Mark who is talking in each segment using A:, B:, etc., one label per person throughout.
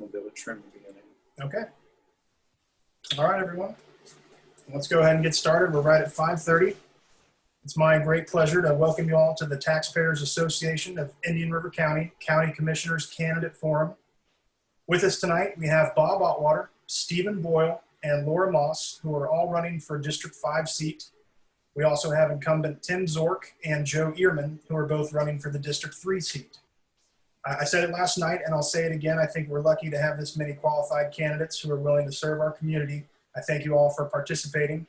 A: we'll be able to trim the beginning.
B: Okay. All right, everyone. Let's go ahead and get started. We're right at 5:30. It's my great pleasure to welcome you all to the Taxpayers Association of Indian River County County Commissioners Candidate Forum. With us tonight, we have Bob Aurwaeter, Stephen Boyle, and Laura Moss, who are all running for District 5 seat. We also have incumbent Tim Zorc and Joe Earman, who are both running for the District 3 seat. I said it last night, and I'll say it again. I think we're lucky to have this many qualified candidates who are willing to serve our community. I thank you all for participating,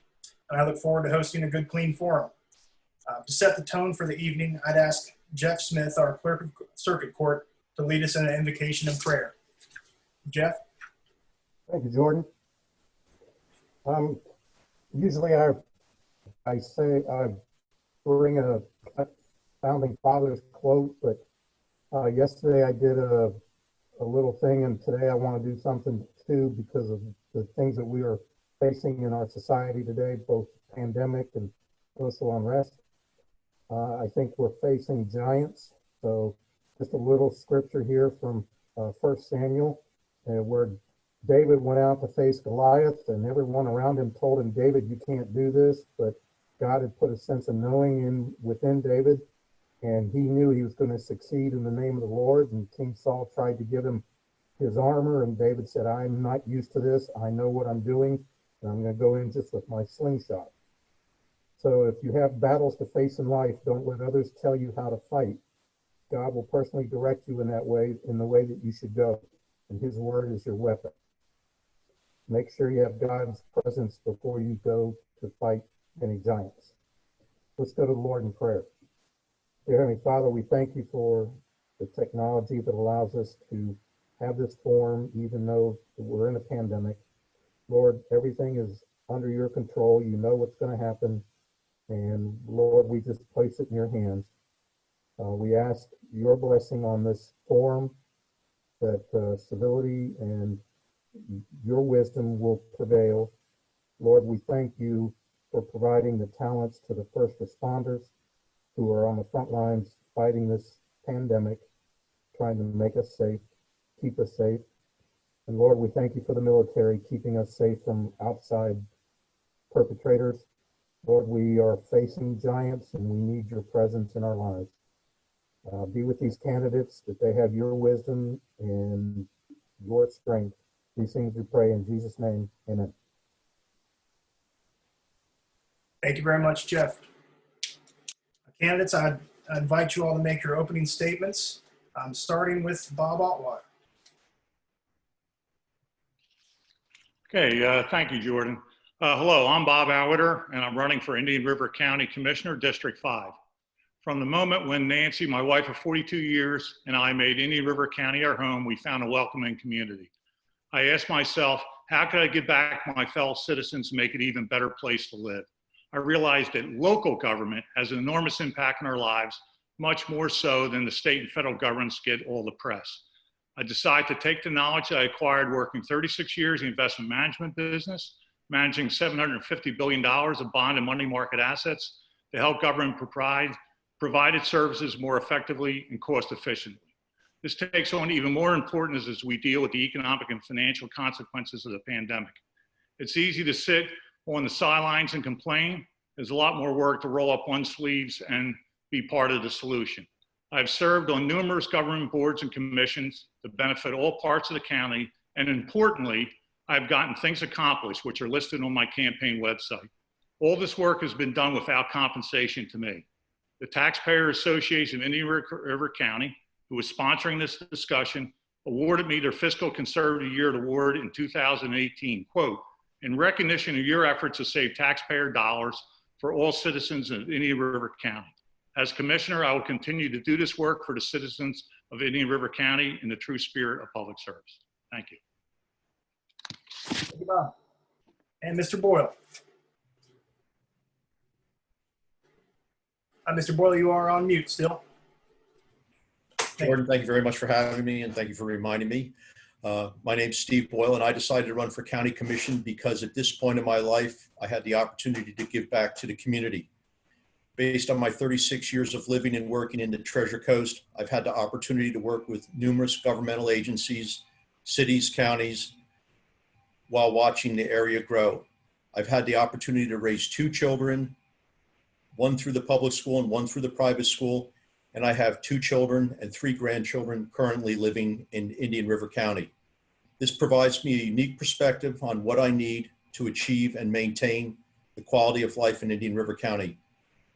B: and I look forward to hosting a good, clean forum. To set the tone for the evening, I'd ask Jeff Smith, our clerk of circuit court, to lead us in an invocation and prayer. Jeff?
C: Thank you, Jordan. Usually I say I bring a founding father's quote, but yesterday I did a little thing, and today I want to do something too because of the things that we are facing in our society today, both pandemic and social unrest. I think we're facing giants. So just a little scripture here from 1 Samuel, where David went out to face Goliath, and everyone around him told him, David, you can't do this, but God had put a sense of knowing within David, and he knew he was going to succeed in the name of the Lord. And King Saul tried to give him his armor, and David said, I'm not used to this. I know what I'm doing, and I'm going to go in just with my slingshot. So if you have battles to face in life, don't let others tell you how to fight. God will personally direct you in that way, in the way that you should go, and his word is your weapon. Make sure you have God's presence before you go to fight any giants. Let's go to the Lord in prayer. Dear Heavenly Father, we thank you for the technology that allows us to have this forum, even though we're in a pandemic. Lord, everything is under your control. You know what's going to happen. And Lord, we just place it in your hands. We ask your blessing on this forum, that civility and your wisdom will prevail. Lord, we thank you for providing the talents to the first responders who are on the front lines fighting this pandemic, trying to make us safe, keep us safe. And Lord, we thank you for the military keeping us safe from outside perpetrators. Lord, we are facing giants and we need your presence in our lives. Be with these candidates, that they have your wisdom and your strength. These things we pray in Jesus' name, amen.
B: Thank you very much, Jeff. Candidates, I invite you all to make your opening statements, starting with Bob Aurwaeter.
D: Okay, thank you, Jordan. Hello, I'm Bob Aurwaeter, and I'm running for Indian River County Commissioner, District 5. From the moment when Nancy, my wife of 42 years, and I made Indian River County our home, we found a welcoming community. I asked myself, how could I give back my fellow citizens and make it an even better place to live? I realized that local government has an enormous impact on our lives, much more so than the state and federal governments get all the press. I decided to take the knowledge that I acquired working 36 years in the investment management business, managing $750 billion of bond and money market assets to help government provide its services more effectively and cost efficiently. This takes on even more importance as we deal with the economic and financial consequences of the pandemic. It's easy to sit on the sidelines and complain. There's a lot more work to roll up one's sleeves and be part of the solution. I've served on numerous government boards and commissions to benefit all parts of the county, and importantly, I've gotten things accomplished which are listed on my campaign website. All this work has been done without compensation to me. The Taxpayers Association of Indian River County, who is sponsoring this discussion, awarded me their Fiscal Conservative Year Award in 2018, quote, in recognition of your efforts to save taxpayer dollars for all citizens of Indian River County. As Commissioner, I will continue to do this work for the citizens of Indian River County in the true spirit of public service. Thank you.
B: Thank you, Bob. And Mr. Boyle. Mr. Boyle, you are on mute still.
E: Jordan, thank you very much for having me, and thank you for reminding me. My name's Steve Boyle, and I decided to run for county commission because at this point in my life, I had the opportunity to give back to the community. Based on my 36 years of living and working in the Treasure Coast, I've had the opportunity to work with numerous governmental agencies cities, counties, while watching the area grow. I've had the opportunity to raise 2 children, one through the public school and one through the private school. And I have 2 children and 3 grandchildren currently living in Indian River County. This provides me a unique perspective on what I need to achieve and maintain the quality of life in Indian River County.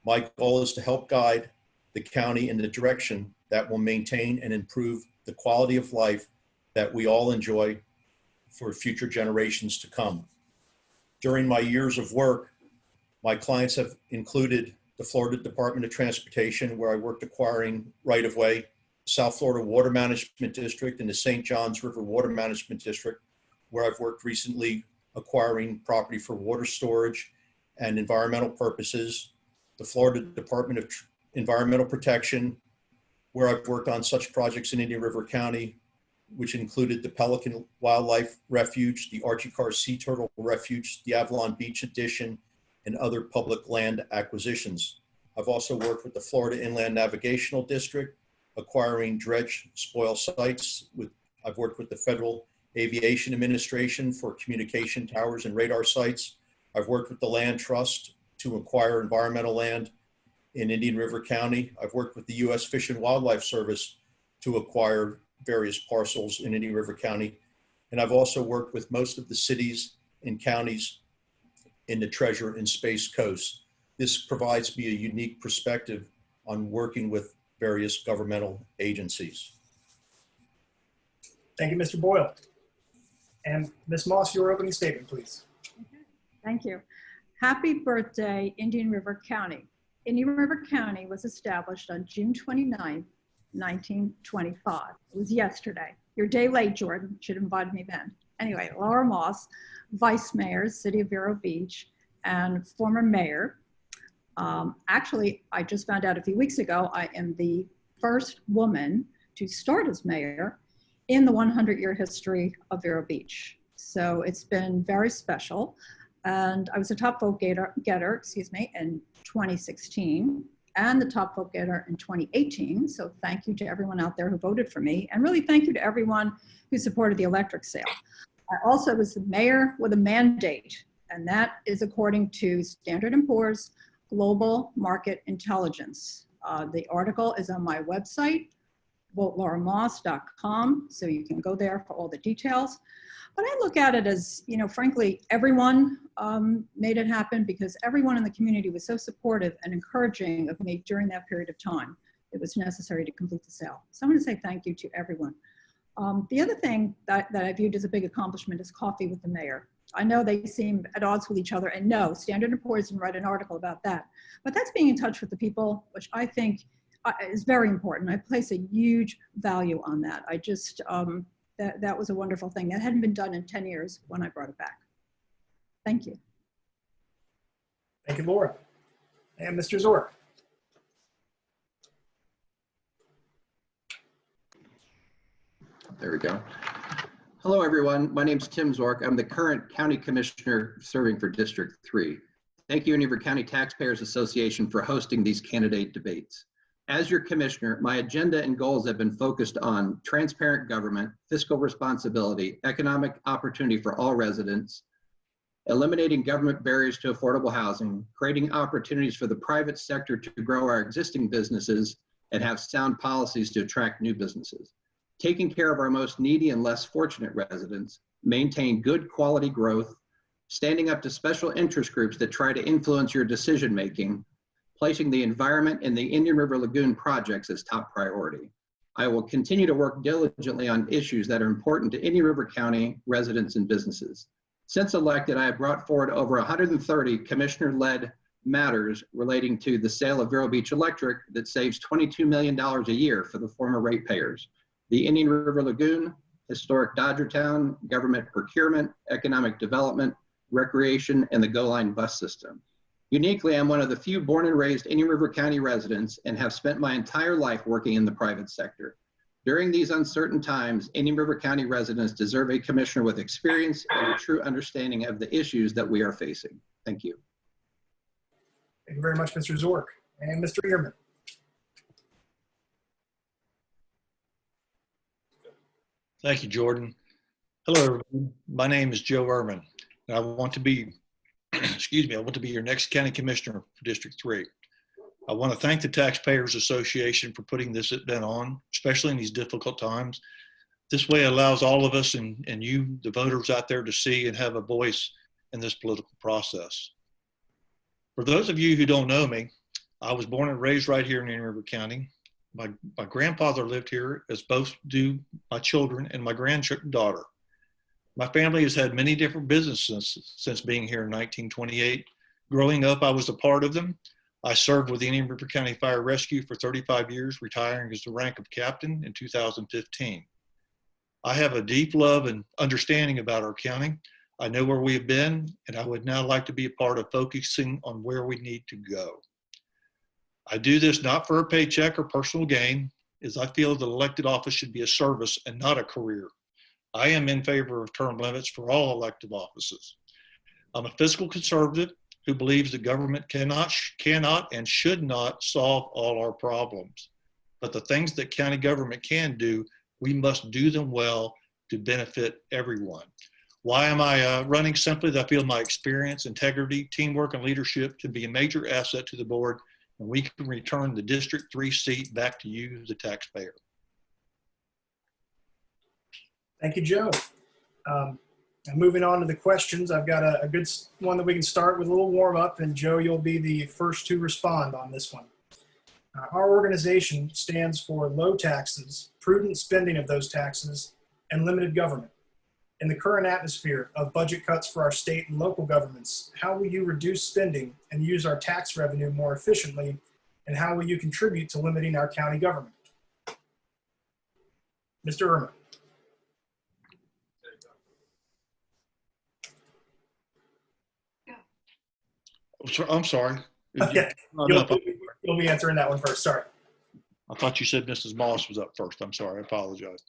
E: My goal is to help guide the county in the direction that will maintain and improve the quality of life that we all enjoy for future generations to come. During my years of work, my clients have included the Florida Department of Transportation, where I worked acquiring right-of-way, South Florida Water Management District, and the St. Johns River Water Management District, where I've worked recently acquiring property for water storage and environmental purposes, the Florida Department of Environmental Protection, where I've worked on such projects in Indian River County, which included the Pelican Wildlife Refuge, the Archie Carr Sea Turtle Refuge, the Avalon Beach Addition, and other public land acquisitions. I've also worked with the Florida Inland Navigational District, acquiring dredge spoil sites. I've worked with the Federal Aviation Administration for communication towers and radar sites. I've worked with the Land Trust to acquire environmental land in Indian River County. I've worked with the U.S. Fish and Wildlife Service to acquire various parcels in Indian River County. And I've also worked with most of the cities and counties in the Treasure and Space Coast. This provides me a unique perspective on working with various governmental agencies.
B: Thank you, Mr. Boyle. And Ms. Moss, your opening statement, please.
A: Thank you. Happy birthday, Indian River County. Indian River County was established on June 29, 1925. It was yesterday. You're a day late, Jordan. Should have invited me then. Anyway, Laura Moss, Vice Mayor, City of Vero Beach, and former mayor. Actually, I just found out a few weeks ago, I am the first woman to start as mayor in the 100-year history of Vero Beach. So it's been very special. And I was a top vote getter, in 2016 and the top vote getter in 2018. So thank you to everyone out there who voted for me. And really thank you to everyone who supported the electric sale. I also was the mayor with a mandate, and that is according to Standard & Poor's Global Market Intelligence. The article is on my website, votelauраmoss.com, so you can go there for all the details. But I look at it as, you know, frankly, everyone made it happen because everyone in the community was so supportive and encouraging of me during that period of time. It was necessary to complete the sale. So I'm going to say thank you to everyone. The other thing that I viewed as a big accomplishment is coffee with the mayor. I know they seem at odds with each other, and no, Standard & Poor's didn't write an article about that. But that's being in touch with the people, which I think is very important. I place a huge value on that. I just, that was a wonderful thing. That hadn't been done in 10 years when I brought it back. Thank you.
B: Thank you, Laura. And Mr. Zorc.
F: There we go. Hello, everyone. My name is Tim Zorc. I'm the current County Commissioner serving for District 3. Thank you, Indian River County Taxpayers Association, for hosting these candidate debates. As your commissioner, my agenda and goals have been focused on transparent government, fiscal responsibility, economic opportunity for all residents, eliminating government barriers to affordable housing, creating opportunities for the private sector to grow our existing businesses, and have sound policies to attract new businesses. Taking care of our most needy and less fortunate residents, maintain good quality growth, standing up to special interest groups that try to influence your decision-making, placing the environment and the Indian River Lagoon projects as top priority. I will continue to work diligently on issues that are important to Indian River County residents and businesses. Since elected, I have brought forward over 130 commissioner-led matters relating to the sale of Vero Beach Electric that saves $22 million a year for the former ratepayers, the Indian River Lagoon, historic Dodgertown, government procurement, economic development, recreation, and the GO Line bus system. Uniquely, I'm one of the few born and raised Indian River County residents and have spent my entire life working in the private sector. During these uncertain times, Indian River County residents deserve a commissioner with experience and a true understanding of the issues that we are facing. Thank you.
B: Thank you very much, Mr. Zorc. And Mr. Earman.
G: Thank you, Jordan.
E: Hello, everyone. My name is Joe Earman, and I want to be, excuse me, I want to be your next county commissioner for District 3. I want to thank the Taxpayers Association for putting this event on, especially in these difficult times. This way it allows all of us and you, the voters out there, to see and have a voice in this political process. For those of you who don't know me, I was born and raised right here in Indian River County. My grandfather lived here, as both do my children and my granddaughter. My family has had many different businesses since being here in 1928. Growing up, I was a part of them. I served with the Indian River County Fire Rescue for 35 years, retiring as the rank of captain in 2015. I have a deep love and understanding about our county. I know where we have been, and I would now like to be a part of focusing on where we need to go. I do this not for a paycheck or personal gain, as I feel that elected office should be a service and not a career. I am in favor of term limits for all elective offices. I'm a fiscal conservative who believes that government cannot and should not solve all our problems. But the things that county government can do, we must do them well to benefit everyone. Why am I running? Simply that I feel my experience, integrity, teamwork, and leadership can be a major asset to the board, and we can return the District 3 seat back to you, the taxpayer.
B: Thank you, Joe. And moving on to the questions, I've got a good one that we can start with a little warm up, and Joe, you'll be the first to respond on this one. Our organization stands for low taxes, prudent spending of those taxes, and limited government. In the current atmosphere of budget cuts for our state and local governments, how will you reduce spending and use our tax revenue more efficiently, and how will you contribute to limiting our county government? Mr. Earman.
E: I'm sorry.
B: Okay. You'll be answering that one first. Sorry.
E: I thought you said Mrs. Moss was up first. I'm sorry. I apologize.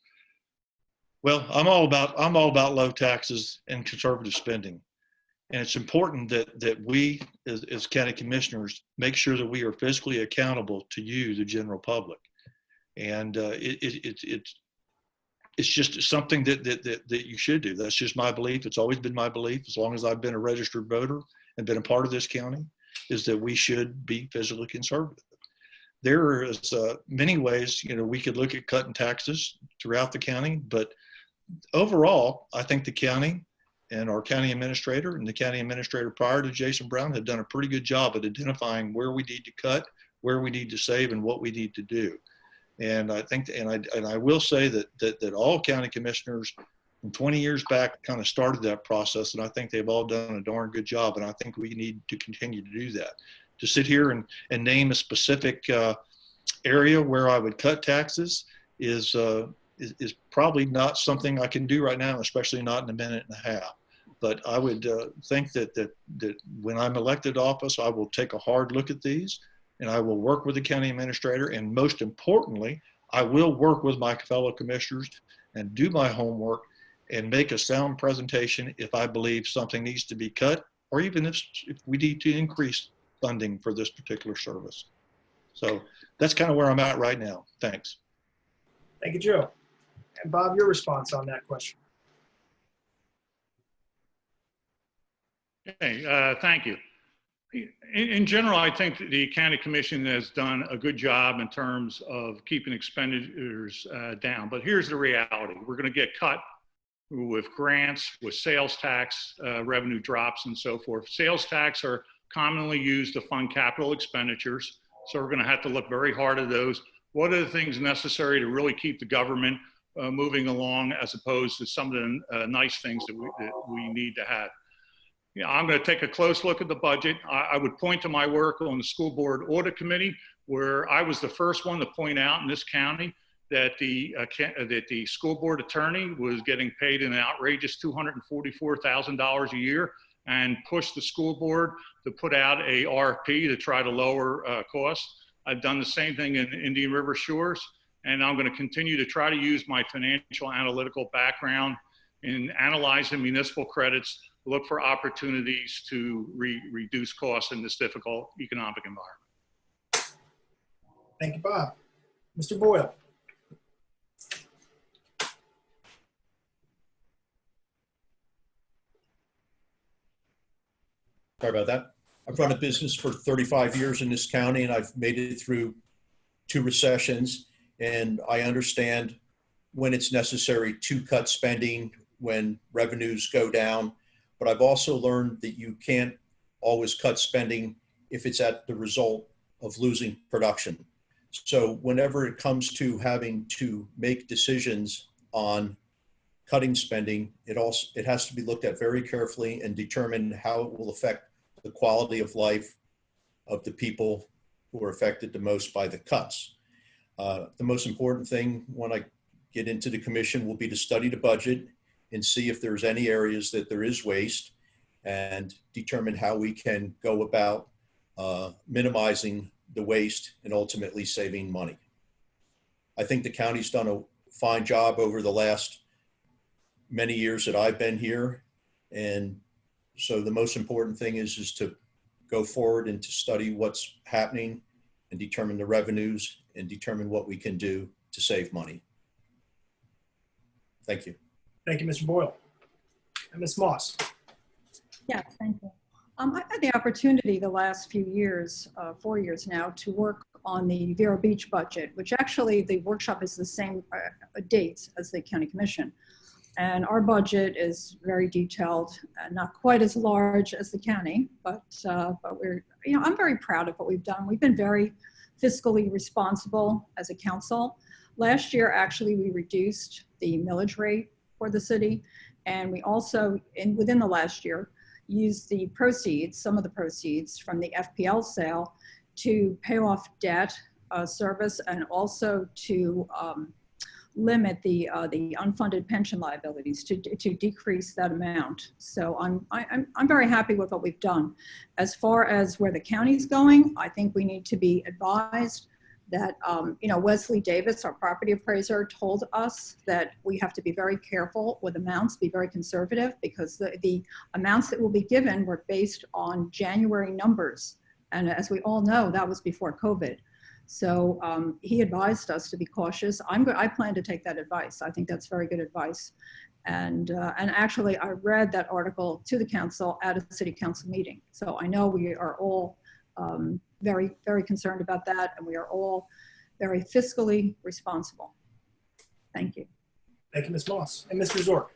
E: Well, I'm all about low taxes and conservative spending. And it's important that we, as county commissioners, make sure that we are fiscally accountable to you, the general public. And it's just something that you should do. That's just my belief. It's always been my belief, as long as I've been a registered voter and been a part of this county, is that we should be fiscally conservative. There is many ways, we could look at cutting taxes throughout the county, but overall, I think the county and our county administrator and the county administrator prior to Jason Brown have done a pretty good job at identifying where we need to cut, where we need to save, and what we need to do. And I think, and I will say that all county commissioners from 20 years back kind of started that process, and I think they've all done a darn good job, and I think we need to continue to do that. To sit here and name a specific area where I would cut taxes is probably not something I can do right now, especially not in a minute and a half. But I would think that when I'm elected to office, I will take a hard look at these, and I will work with the county administrator, and most importantly, I will work with my fellow commissioners and do my homework and make a sound presentation if I believe something needs to be cut, or even if we need to increase funding for this particular service. So that's kind of where I'm at right now. Thanks.
B: Thank you, Joe. And Bob, your response on that question.
D: Okay, thank you. In general, I think that the county commission has done a good job in terms of keeping expenditures down. But here's the reality. We're going to get cut with grants, with sales tax revenue drops and so forth. Sales tax are commonly used to fund capital expenditures. So we're going to have to look very hard at those. What are the things necessary to really keep the government moving along, as opposed to some of the nice things that we need to have? I'm going to take a close look at the budget. I would point to my work on the school board audit committee, where I was the first one to point out in this county that the school board attorney was getting paid an outrageous $244,000 a year, and pushed the school board to put out a RFP to try to lower costs. I've done the same thing in Indian River Shores, and I'm going to continue to try to use my financial analytical background in analyzing municipal credits, look for opportunities to reduce costs in this difficult economic environment.
B: Thank you, Bob. Mr. Boyle.
E: Sorry about that. I've run a business for 35 years in this county, and I've made it through 2 recessions, and I understand when it's necessary to cut spending when revenues go down. But I've also learned that you can't always cut spending if it's at the result of losing production. So whenever it comes to having to make decisions on cutting spending, it has to be looked at very carefully and determine how it will affect the quality of life of the people who are affected the most by the cuts. The most important thing when I get into the commission will be to study the budget and see if there's any areas that there is waste and determine how we can go about minimizing the waste and ultimately saving money. I think the county's done a fine job over the last many years that I've been here. And so the most important thing is to go forward and to study what's happening and determine the revenues and determine what we can do to save money. Thank you.
B: Thank you, Mr. Boyle. And Ms. Moss.
A: Yeah, thank you. I've had the opportunity the last few years, 4 years now, to work on the Vero Beach budget, which actually the workshop is the same dates as the County Commission. And our budget is very detailed, not quite as large as the county, but we're, I'm very proud of what we've done. We've been very fiscally responsible as a council. Last year, actually, we reduced the millage rate for the city. And we also, within the last year, used the proceeds, some of the proceeds from the FPL sale to pay off debt service and also to limit the unfunded pension liabilities to decrease that amount. So I'm very happy with what we've done. As far as where the county's going, I think we need to be advised that, Wesley Davis, our property appraiser, told us that we have to be very careful with amounts, be very conservative, because the amounts that will be given were based on January numbers. And as we all know, that was before COVID. So he advised us to be cautious. I plan to take that advice. I think that's very good advice. And actually, I read that article to the council at a city council meeting. So I know we are all very, very concerned about that, and we are all very fiscally responsible. Thank you.
B: Thank you, Ms. Moss. And Mr. Zorc.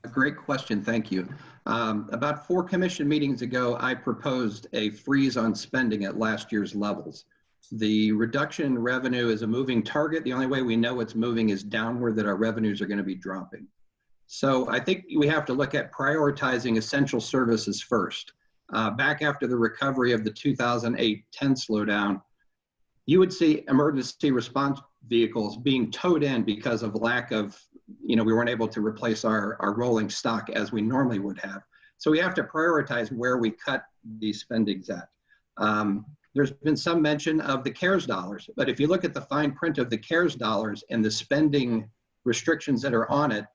F: A great question, thank you. About 4 commission meetings ago, I proposed a freeze on spending at last year's levels. The reduction in revenue is a moving target. The only way we know it's moving is downward, that our revenues are going to be dropping. So I think we have to look at prioritizing essential services first. Back after the recovery of the 2008-10 slowdown, you would see emergency response vehicles being towed in because of lack of, we weren't able to replace our rolling stock as we normally would have. So we have to prioritize where we cut these spendings at. There's been some mention of the CARES dollars, but if you look at the fine print of the CARES dollars and the spending restrictions that are on it,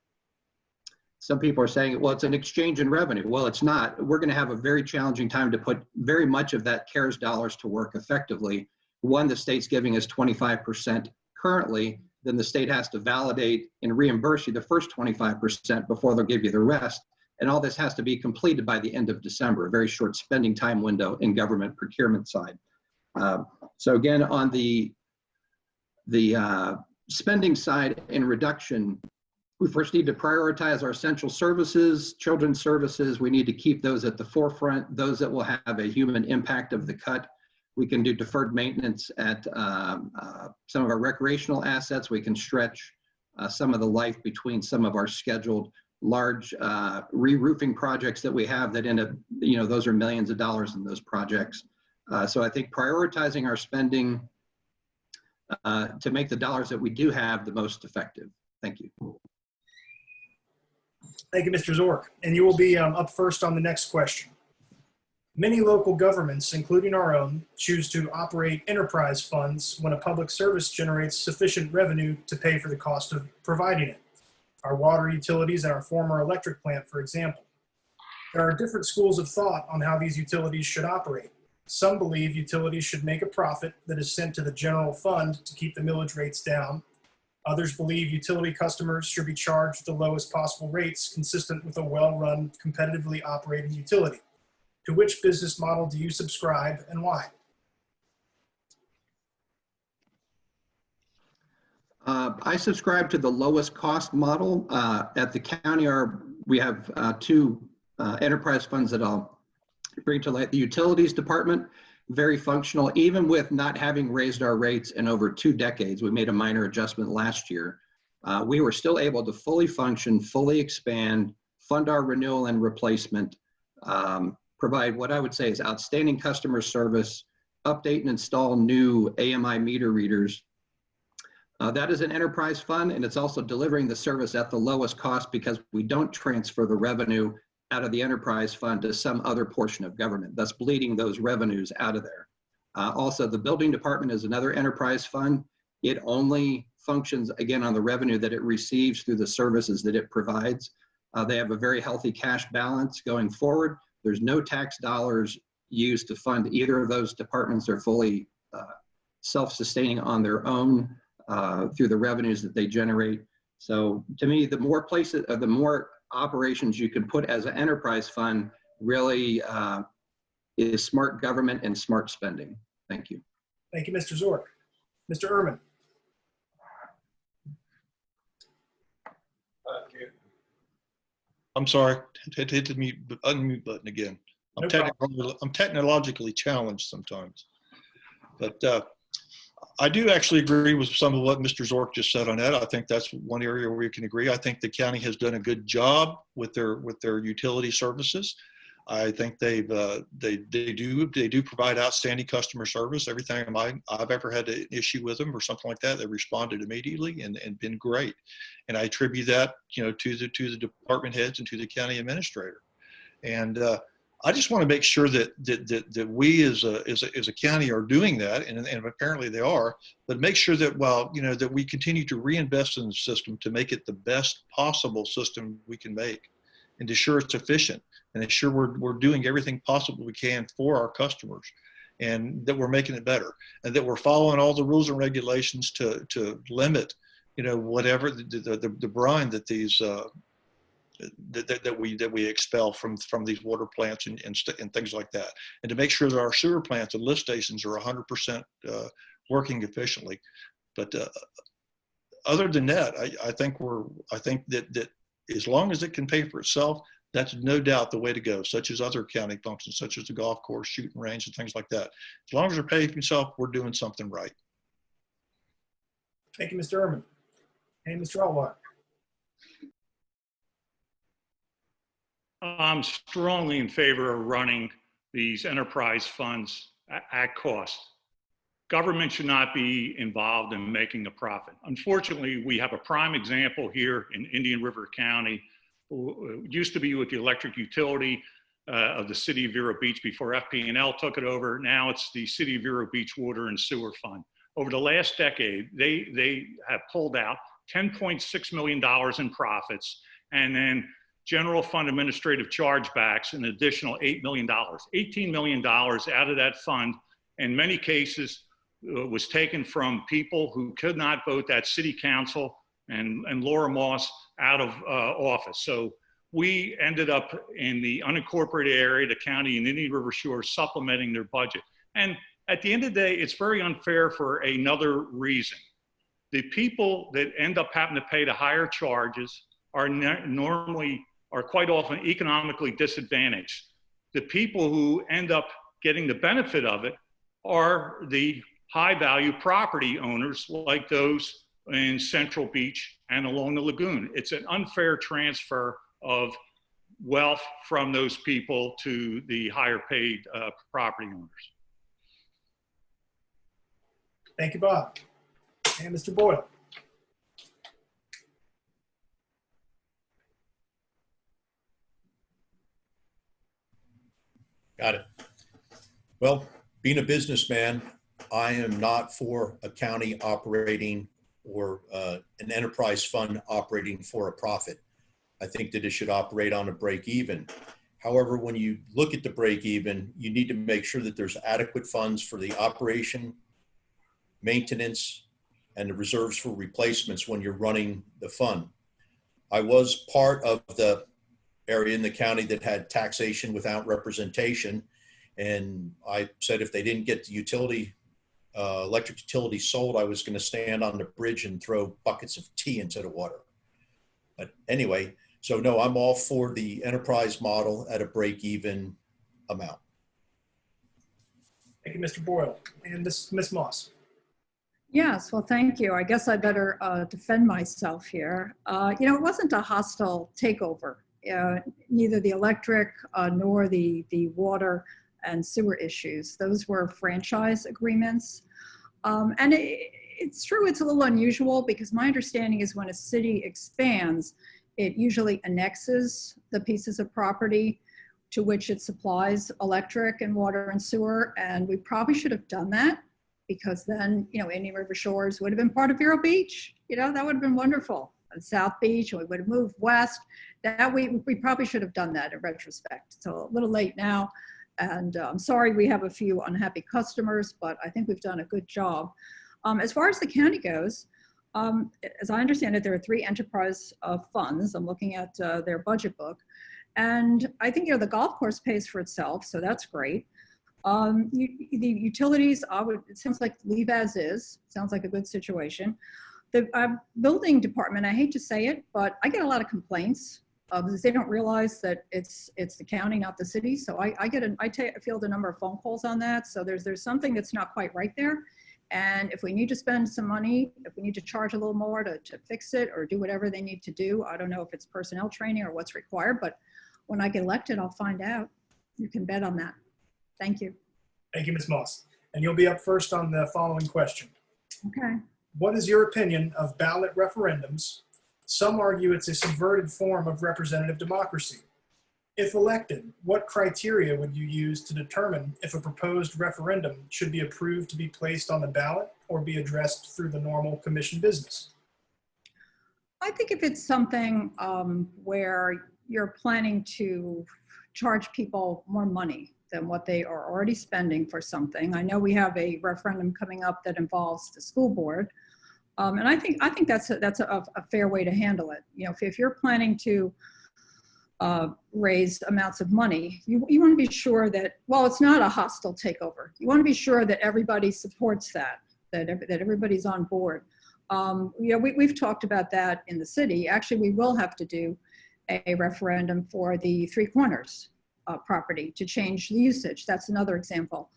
F: some people are saying, well, it's an exchange in revenue. Well, it's not. We're going to have a very challenging time to put very much of that CARES dollars to work effectively. One, the state's giving us 25% currently, then the state has to validate and reimburse you the first 25% before they'll give you the rest. And all this has to be completed by the end of December, a very short spending time window in government procurement side. So again, on the spending side in reduction, we first need to prioritize our essential services, children's services. We need to keep those at the forefront, those that will have a human impact of the cut. We can do deferred maintenance at some of our recreational assets. We can stretch some of the life between some of our scheduled large re-roofing projects that we have that end up, those are millions of dollars in those projects. So I think prioritizing our spending to make the dollars that we do have the most effective. Thank you.
B: Thank you, Mr. Zorc. And you will be up first on the next question. Many local governments, including our own, choose to operate enterprise funds when a public service generates sufficient revenue to pay for the cost of providing it. Our water utilities and our former electric plant, for example. There are different schools of thought on how these utilities should operate. Some believe utilities should make a profit that is sent to the general fund to keep the millage rates down. Others believe utility customers should be charged the lowest possible rates consistent with a well-run, competitively operating utility. To which business model do you subscribe and why?
F: I subscribe to the lowest cost model. At the county, we have two enterprise funds that I'll bring to light. The utilities department, very functional, even with not having raised our rates in over 2 decades. We made a minor adjustment last year. We were still able to fully function, fully expand, fund our renewal and replacement, provide what I would say is outstanding customer service, update and install new AMI meter readers. That is an enterprise fund, and it's also delivering the service at the lowest cost because we don't transfer the revenue out of the enterprise fund to some other portion of government, thus bleeding those revenues out of there. Also, the building department is another enterprise fund. It only functions, again, on the revenue that it receives through the services that it provides. They have a very healthy cash balance going forward. There's no tax dollars used to fund either of those departments. They're fully self-sustaining on their own through the revenues that they generate. So to me, the more places, the more operations you can put as an enterprise fund really is smart government and smart spending. Thank you.
B: Thank you, Mr. Zorc. Mr. Earman.
G: I'm sorry, hit the unmute button again. I'm technologically challenged sometimes. But I do actually agree with some of what Mr. Zorc just said on that. I think that's one area where we can agree. I think the county has done a good job with their utility services. I think they do provide outstanding customer service. Every time I've ever had an issue with them or something like that, they responded immediately and been great. And I attribute that, to the department heads and to the county administrator. And I just want to make sure that we as a county are doing that, and apparently they are. But make sure that that we continue to reinvest in the system to make it the best possible system we can make, and to ensure it's efficient, and ensure we're doing everything possible we can for our customers, and that we're making it better, and that we're following all the rules and regulations to limit, whatever the brine that these that we expel from these water plants and things like that, and to make sure that our sewer plants and lift stations are 100% working efficiently. But other than that, I think that as long as it can pay for itself, that's no doubt the way to go, such as other county functions, such as the golf course, shooting range, and things like that. As long as they're paying for themselves, we're doing something right.
B: Thank you, Mr. Earman. And Mr. Aurwaeter.
D: I'm strongly in favor of running these enterprise funds at cost. Government should not be involved in making a profit. Unfortunately, we have a prime example here in Indian River County. It used to be with the electric utility of the City of Vero Beach before FP&L took it over. Now it's the City of Vero Beach Water and Sewer Fund. Over the last decade, they have pulled out $10.6 million in profits, and then general fund administrative chargebacks an additional $8 million. $18 million out of that fund, in many cases, was taken from people who could not vote that city council and Laura Moss out of office. So we ended up in the unincorporated area, the county and Indian River Shore, supplementing their budget. And at the end of the day, it's very unfair for another reason. The people that end up having to pay the higher charges are quite often economically disadvantaged. The people who end up getting the benefit of it are the high value property owners like those in Central Beach and along the lagoon. It's an unfair transfer of wealth from those people to the higher paid property owners.
B: Thank you, Bob. And Mr. Boyle.
E: Got it. Well, being a businessman, I am not for a county operating or an enterprise fund operating for a profit. I think that it should operate on a break even. However, when you look at the break even, you need to make sure that there's adequate funds for the operation, maintenance, and the reserves for replacements when you're running the fund. I was part of the area in the county that had taxation without representation. And I said if they didn't get the utility, electric utility sold, I was going to stand on the bridge and throw buckets of tea into the water. But anyway, so no, I'm all for the enterprise model at a break-even amount.
B: Thank you, Mr. Boyle. And Ms. Moss.
A: Yes, well, thank you. I guess I better defend myself here. You know, it wasn't a hostile takeover. Neither the electric nor the water and sewer issues. Those were franchise agreements. And it's true, it's a little unusual because my understanding is when a city expands, it usually annexes the pieces of property to which it supplies electric and water and sewer. And we probably should have done that because then, you know, Indian River Shores would have been part of Vero Beach. You know, that would have been wonderful. And South Beach, and we would have moved west. That we probably should have done that in retrospect. So a little late now. And I'm sorry we have a few unhappy customers, but I think we've done a good job. As far as the county goes, as I understand it, there are 3 enterprise funds. I'm looking at their budget book. And I think, you know, the golf course pays for itself, so that's great. The utilities, it sounds like leave as is. Sounds like a good situation. The building department, I hate to say it, but I get a lot of complaints because they don't realize that it's the county, not the city. So I field a number of phone calls on that. So there's something that's not quite right there. And if we need to spend some money, if we need to charge a little more to fix it or do whatever they need to do, I don't know if it's personnel training or what's required, but when I get elected, I'll find out. You can bet on that. Thank you.
B: Thank you, Ms. Moss. And you'll be up first on the following question.
A: Okay.
B: What is your opinion of ballot referendums? Some argue it's a subverted form of representative democracy. If elected, what criteria would you use to determine if a proposed referendum should be approved to be placed on the ballot or be addressed through the normal commission business?
A: I think if it's something where you're planning to charge people more money than what they are already spending for something. I know we have a referendum coming up that involves the school board. And I think that's a fair way to handle it. You know, if you're planning to raise amounts of money, you want to be sure that, well, it's not a hostile takeover. You want to be sure that everybody supports that everybody's on board. You know, we've talked about that in the city. Actually, we will have to do a referendum for the Three Corners property to change the usage. That's another example.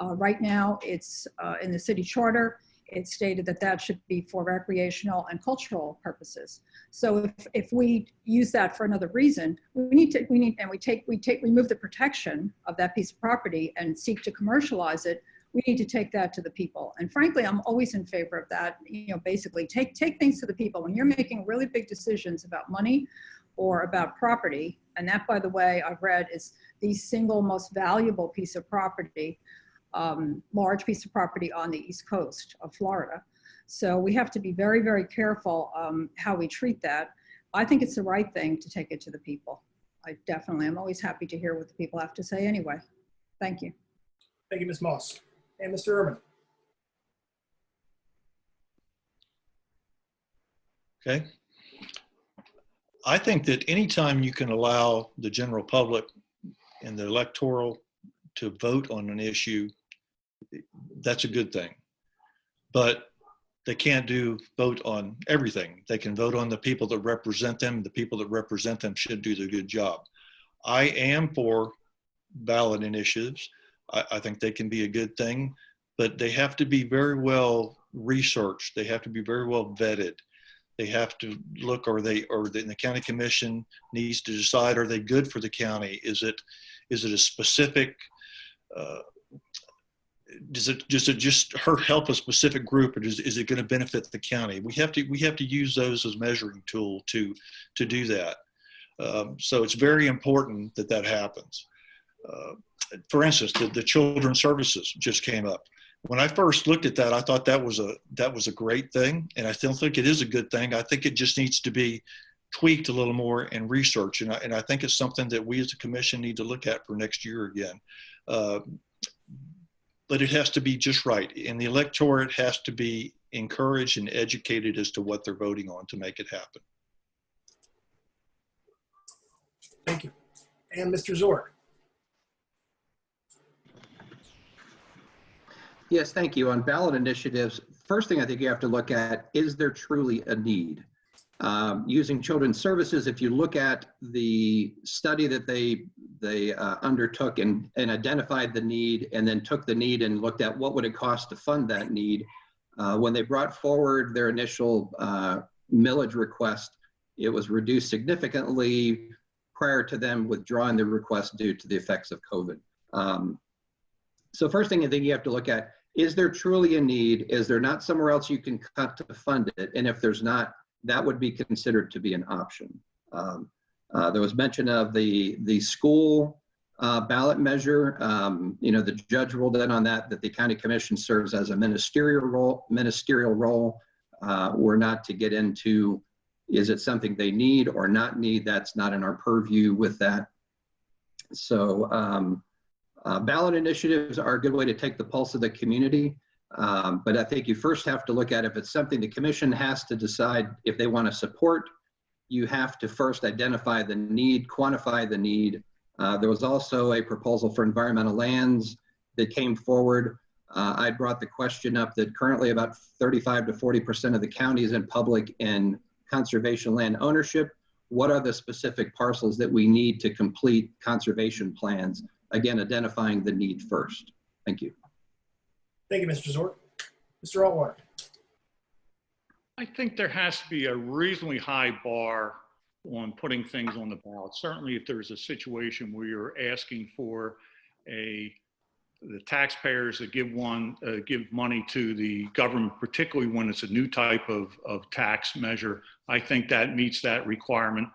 A: Right now, it's in the city charter. It's stated that that should be for recreational and cultural purposes. So if we use that for another reason, we remove the protection of that piece of property and seek to commercialize it. We need to take that to the people. And frankly, I'm always in favor of that. You know, basically take things to the people. When you're making really big decisions about money or about property, and that, by the way, I've read is the single most valuable piece of property, large piece of property on the East Coast of Florida. So we have to be very, very careful how we treat that. I think it's the right thing to take it to the people. I'm always happy to hear what the people have to say anyway. Thank you.
B: Thank you, Ms. Moss. And Mr. Earman.
G: Okay. I think that anytime you can allow the general public and the electoral to vote on an issue, that's a good thing. But they can't vote on everything. They can vote on the people that represent them. The people that represent them should do the good job. I am for ballot initiatives. I think they can be a good thing, but they have to be very well researched. They have to be very well vetted. They have to look, the county commission needs to decide, are they good for the county? Is it a specific, does it just help a specific group, or is it going to benefit the county? We have to use those as measuring tool to do that. So it's very important that happens. For instance, the children's services just came up. When I first looked at that, I thought that was a great thing, and I still think it is a good thing. I think it just needs to be tweaked a little more and researched, and I think it's something that we as a commission need to look at for next year again. But it has to be just right, and the electorate has to be encouraged and educated as to what they're voting on to make it happen.
B: Thank you. And Mr. Zorc.
F: Yes, thank you. On ballot initiatives, first thing I think you have to look at, is there truly a need? Using children's services, if you look at the study that they undertook and identified the need, and then took the need and looked at what would it cost to fund that need, when they brought forward their initial millage request, it was reduced significantly prior to them withdrawing the request due to the effects of COVID. So first thing I think you have to look at, is there truly a need? Is there not somewhere else you can cut to fund it? And if there's not, that would be considered to be an option. There was mention of the school ballot measure. The judge ruled in on that the county commission serves as a ministerial role. We're not to get into, is it something they need or not need? That's not in our purview with that. So ballot initiatives are a good way to take the pulse of the community. But I think you first have to look at if it's something the commission has to decide if they want to support. You have to first identify the need, quantify the need. There was also a proposal for environmental lands that came forward. I brought the question up that currently about 35 to 40% of the county is in public and conservation land ownership. What are the specific parcels that we need to complete conservation plans? Again, identifying the need first. Thank you.
B: Thank you, Mr. Zorc. Mr. Aurwaeter.
D: I think there has to be a reasonably high bar on putting things on the ballot. Certainly if there's a situation where you're asking for the taxpayers to give money to the government, particularly when it's a new type of tax measure, I think that meets that requirement.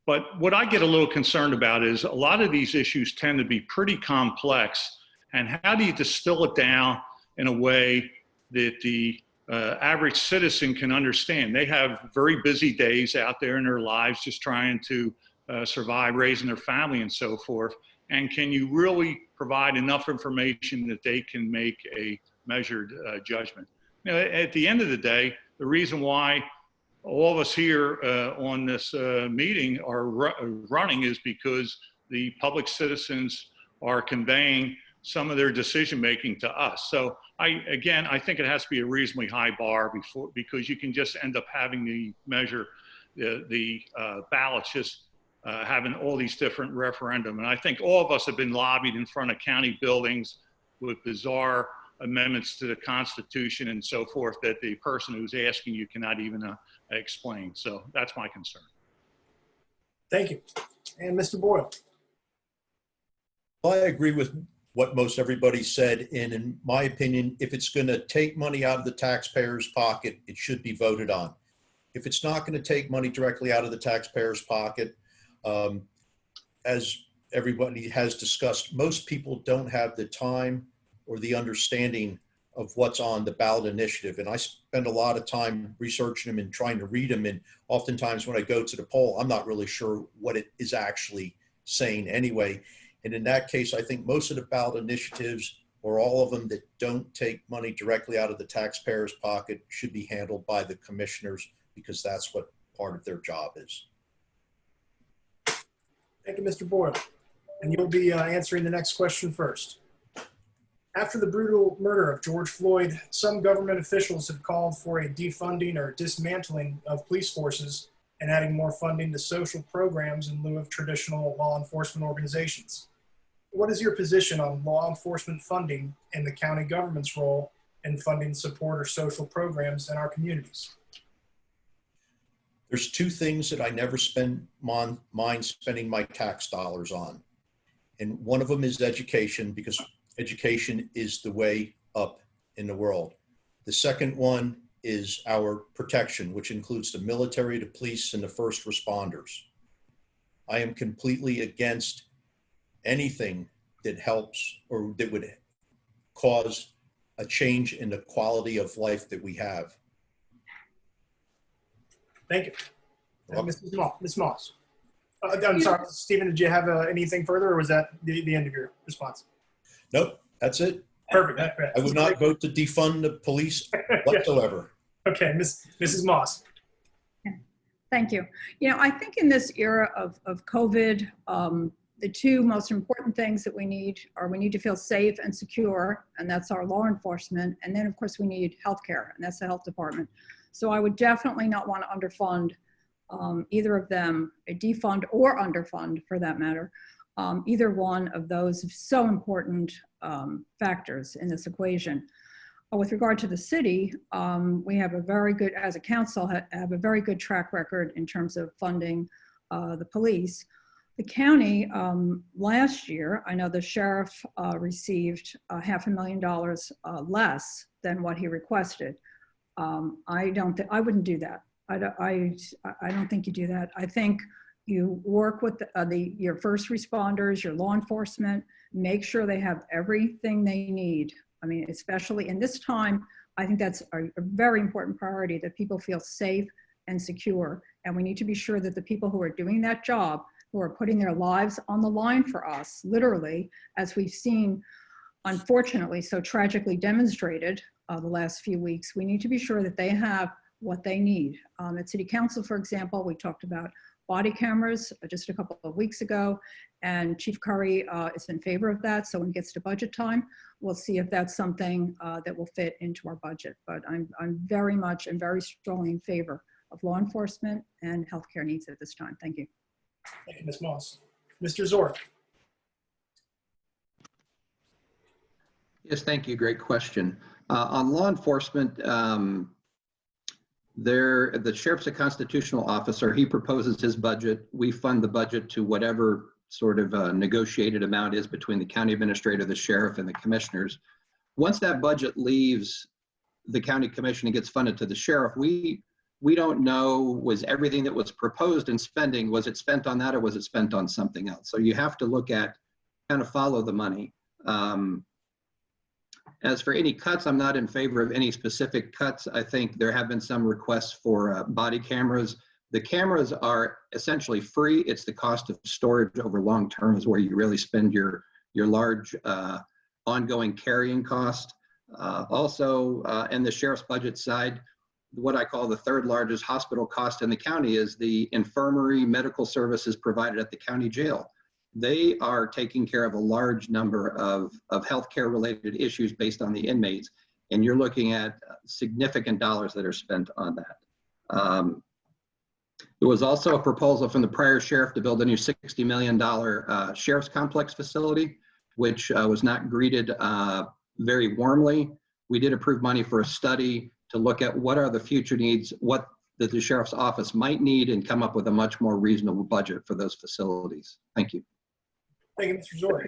D: But what I get a little concerned about is a lot of these issues tend to be pretty complex. And how do you distill it down in a way that the average citizen can understand? They have very busy days out there in their lives just trying to survive, raising their family and so forth. And can you really provide enough information that they can make a measured judgment? At the end of the day, the reason why all of us here on this meeting are running is because the public citizens are conveying some of their decision making to us. So I think it has to be a reasonably high bar because you can just end up having the measure, the ballots just having all these different referendum. And I think all of us have been lobbied in front of county buildings with bizarre amendments to the Constitution and so forth that the person who's asking you cannot even explain. So that's my concern.
B: Thank you. And Mr. Boyle.
E: I agree with what most everybody said. And in my opinion, if it's going to take money out of the taxpayer's pocket, it should be voted on. If it's not going to take money directly out of the taxpayer's pocket, as everybody has discussed, most people don't have the time or the understanding of what's on the ballot initiative. And I spend a lot of time researching them and trying to read them. And oftentimes when I go to the poll, I'm not really sure what it is actually saying anyway. And in that case, I think most of the ballot initiatives, or all of them that don't take money directly out of the taxpayer's pocket, should be handled by the commissioners because that's what part of their job is.
B: Thank you, Mr. Boyle. And you'll be answering the next question first. After the brutal murder of George Floyd, some government officials have called for a defunding or dismantling of police forces and adding more funding to social programs in lieu of traditional law enforcement organizations. What is your position on law enforcement funding and the county government's role in funding support or social programs in our communities?
E: There's two things that I never mind spending my tax dollars on. And one of them is education, because education is the way up in the world. The second one is our protection, which includes the military, the police, and the first responders. I am completely against anything that helps or that would cause a change in the quality of life that we have.
B: Thank you. Ms. Moss. I'm sorry, Stephen, did you have anything further, or was that the end of your response?
E: Nope, that's it.
B: Perfect.
E: I would not vote to defund the police whatsoever.
B: Okay, Mrs. Moss.
A: Thank you. You know, I think in this era of COVID, the two most important things that we need to feel safe and secure, and that's our law enforcement. And then, of course, we need healthcare, and that's the health department. So I would definitely not want to underfund either of them, defund or underfund for that matter. Either one of those so important factors in this equation. With regard to the city, we have a very good, as a council, have a very good track record in terms of funding the police. The county, last year, I know the sheriff received $500,000 less than what he requested. I wouldn't do that. I don't think you do that. I think you work with your first responders, your law enforcement, make sure they have everything they need. I mean, especially in this time, I think that's a very important priority, that people feel safe and secure. And we need to be sure that the people who are doing that job, who are putting their lives on the line for us, literally, as we've seen, unfortunately, so tragically demonstrated the last few weeks, we need to be sure that they have what they need. At City Council, for example, we talked about body cameras just a couple of weeks ago, and Chief Curry is in favor of that. So when it gets to budget time, we'll see if that's something that will fit into our budget. But I'm very much and very strongly in favor of law enforcement and healthcare needs at this time. Thank you.
B: Thank you, Ms. Moss. Mr. Zorc.
F: Yes, thank you. Great question. On law enforcement, the sheriff's a constitutional officer. He proposes his budget. We fund the budget to whatever sort of negotiated amount is between the county administrator, the sheriff, and the commissioners. Once that budget leaves the county commission and gets funded to the sheriff, we don't know, was everything that was proposed in spending, was it spent on that or was it spent on something else? So you have to look at, kind of follow the money. As for any cuts, I'm not in favor of any specific cuts. I think there have been some requests for body cameras. The cameras are essentially free. It's the cost of storage over long term is where you really spend your large ongoing carrying cost. Also, in the sheriff's budget side, what I call the third largest hospital cost in the county is the infirmary medical services provided at the county jail. They are taking care of a large number of healthcare related issues based on the inmates. And you're looking at significant dollars that are spent on that. There was also a proposal from the prior sheriff to build a new $60 million sheriff's complex facility, which was not greeted very warmly. We did approve money for a study to look at what are the future needs, what the sheriff's office might need, and come up with a much more reasonable budget for those facilities. Thank you.
B: Thank you, Mr. Zorc.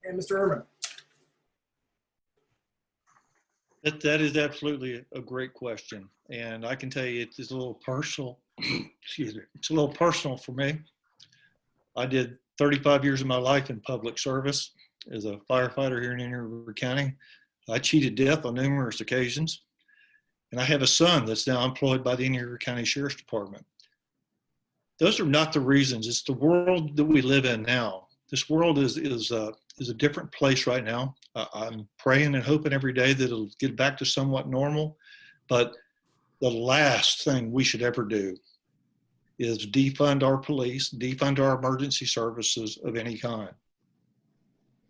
B: And Mr. Earman.
G: That is absolutely a great question. And I can tell you it is a little personal, excuse me, it's a little personal for me. I did 35 years of my life in public service as a firefighter here in Indian River County. I cheated death on numerous occasions. And I have a son that's now employed by the Indian River County Sheriff's Department. Those are not the reasons. It's the world that we live in now. This world is a different place right now. I'm praying and hoping every day that it'll get back to somewhat normal. But the last thing we should ever do is defund our police, defund our emergency services of any kind.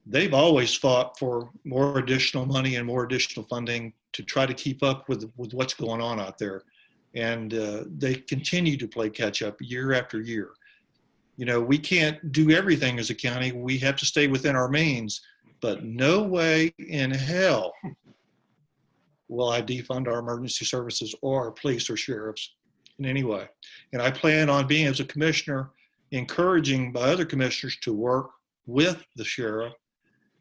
G: They've always fought for more additional money and more additional funding to try to keep up with what's going on out there. And they continue to play catch up year after year. You know, we can't do everything as a county. We have to stay within our means, but no way in hell will I defund our emergency services or our police or sheriffs in any way. And I plan on being, as a commissioner, encouraging by other commissioners to work with the sheriff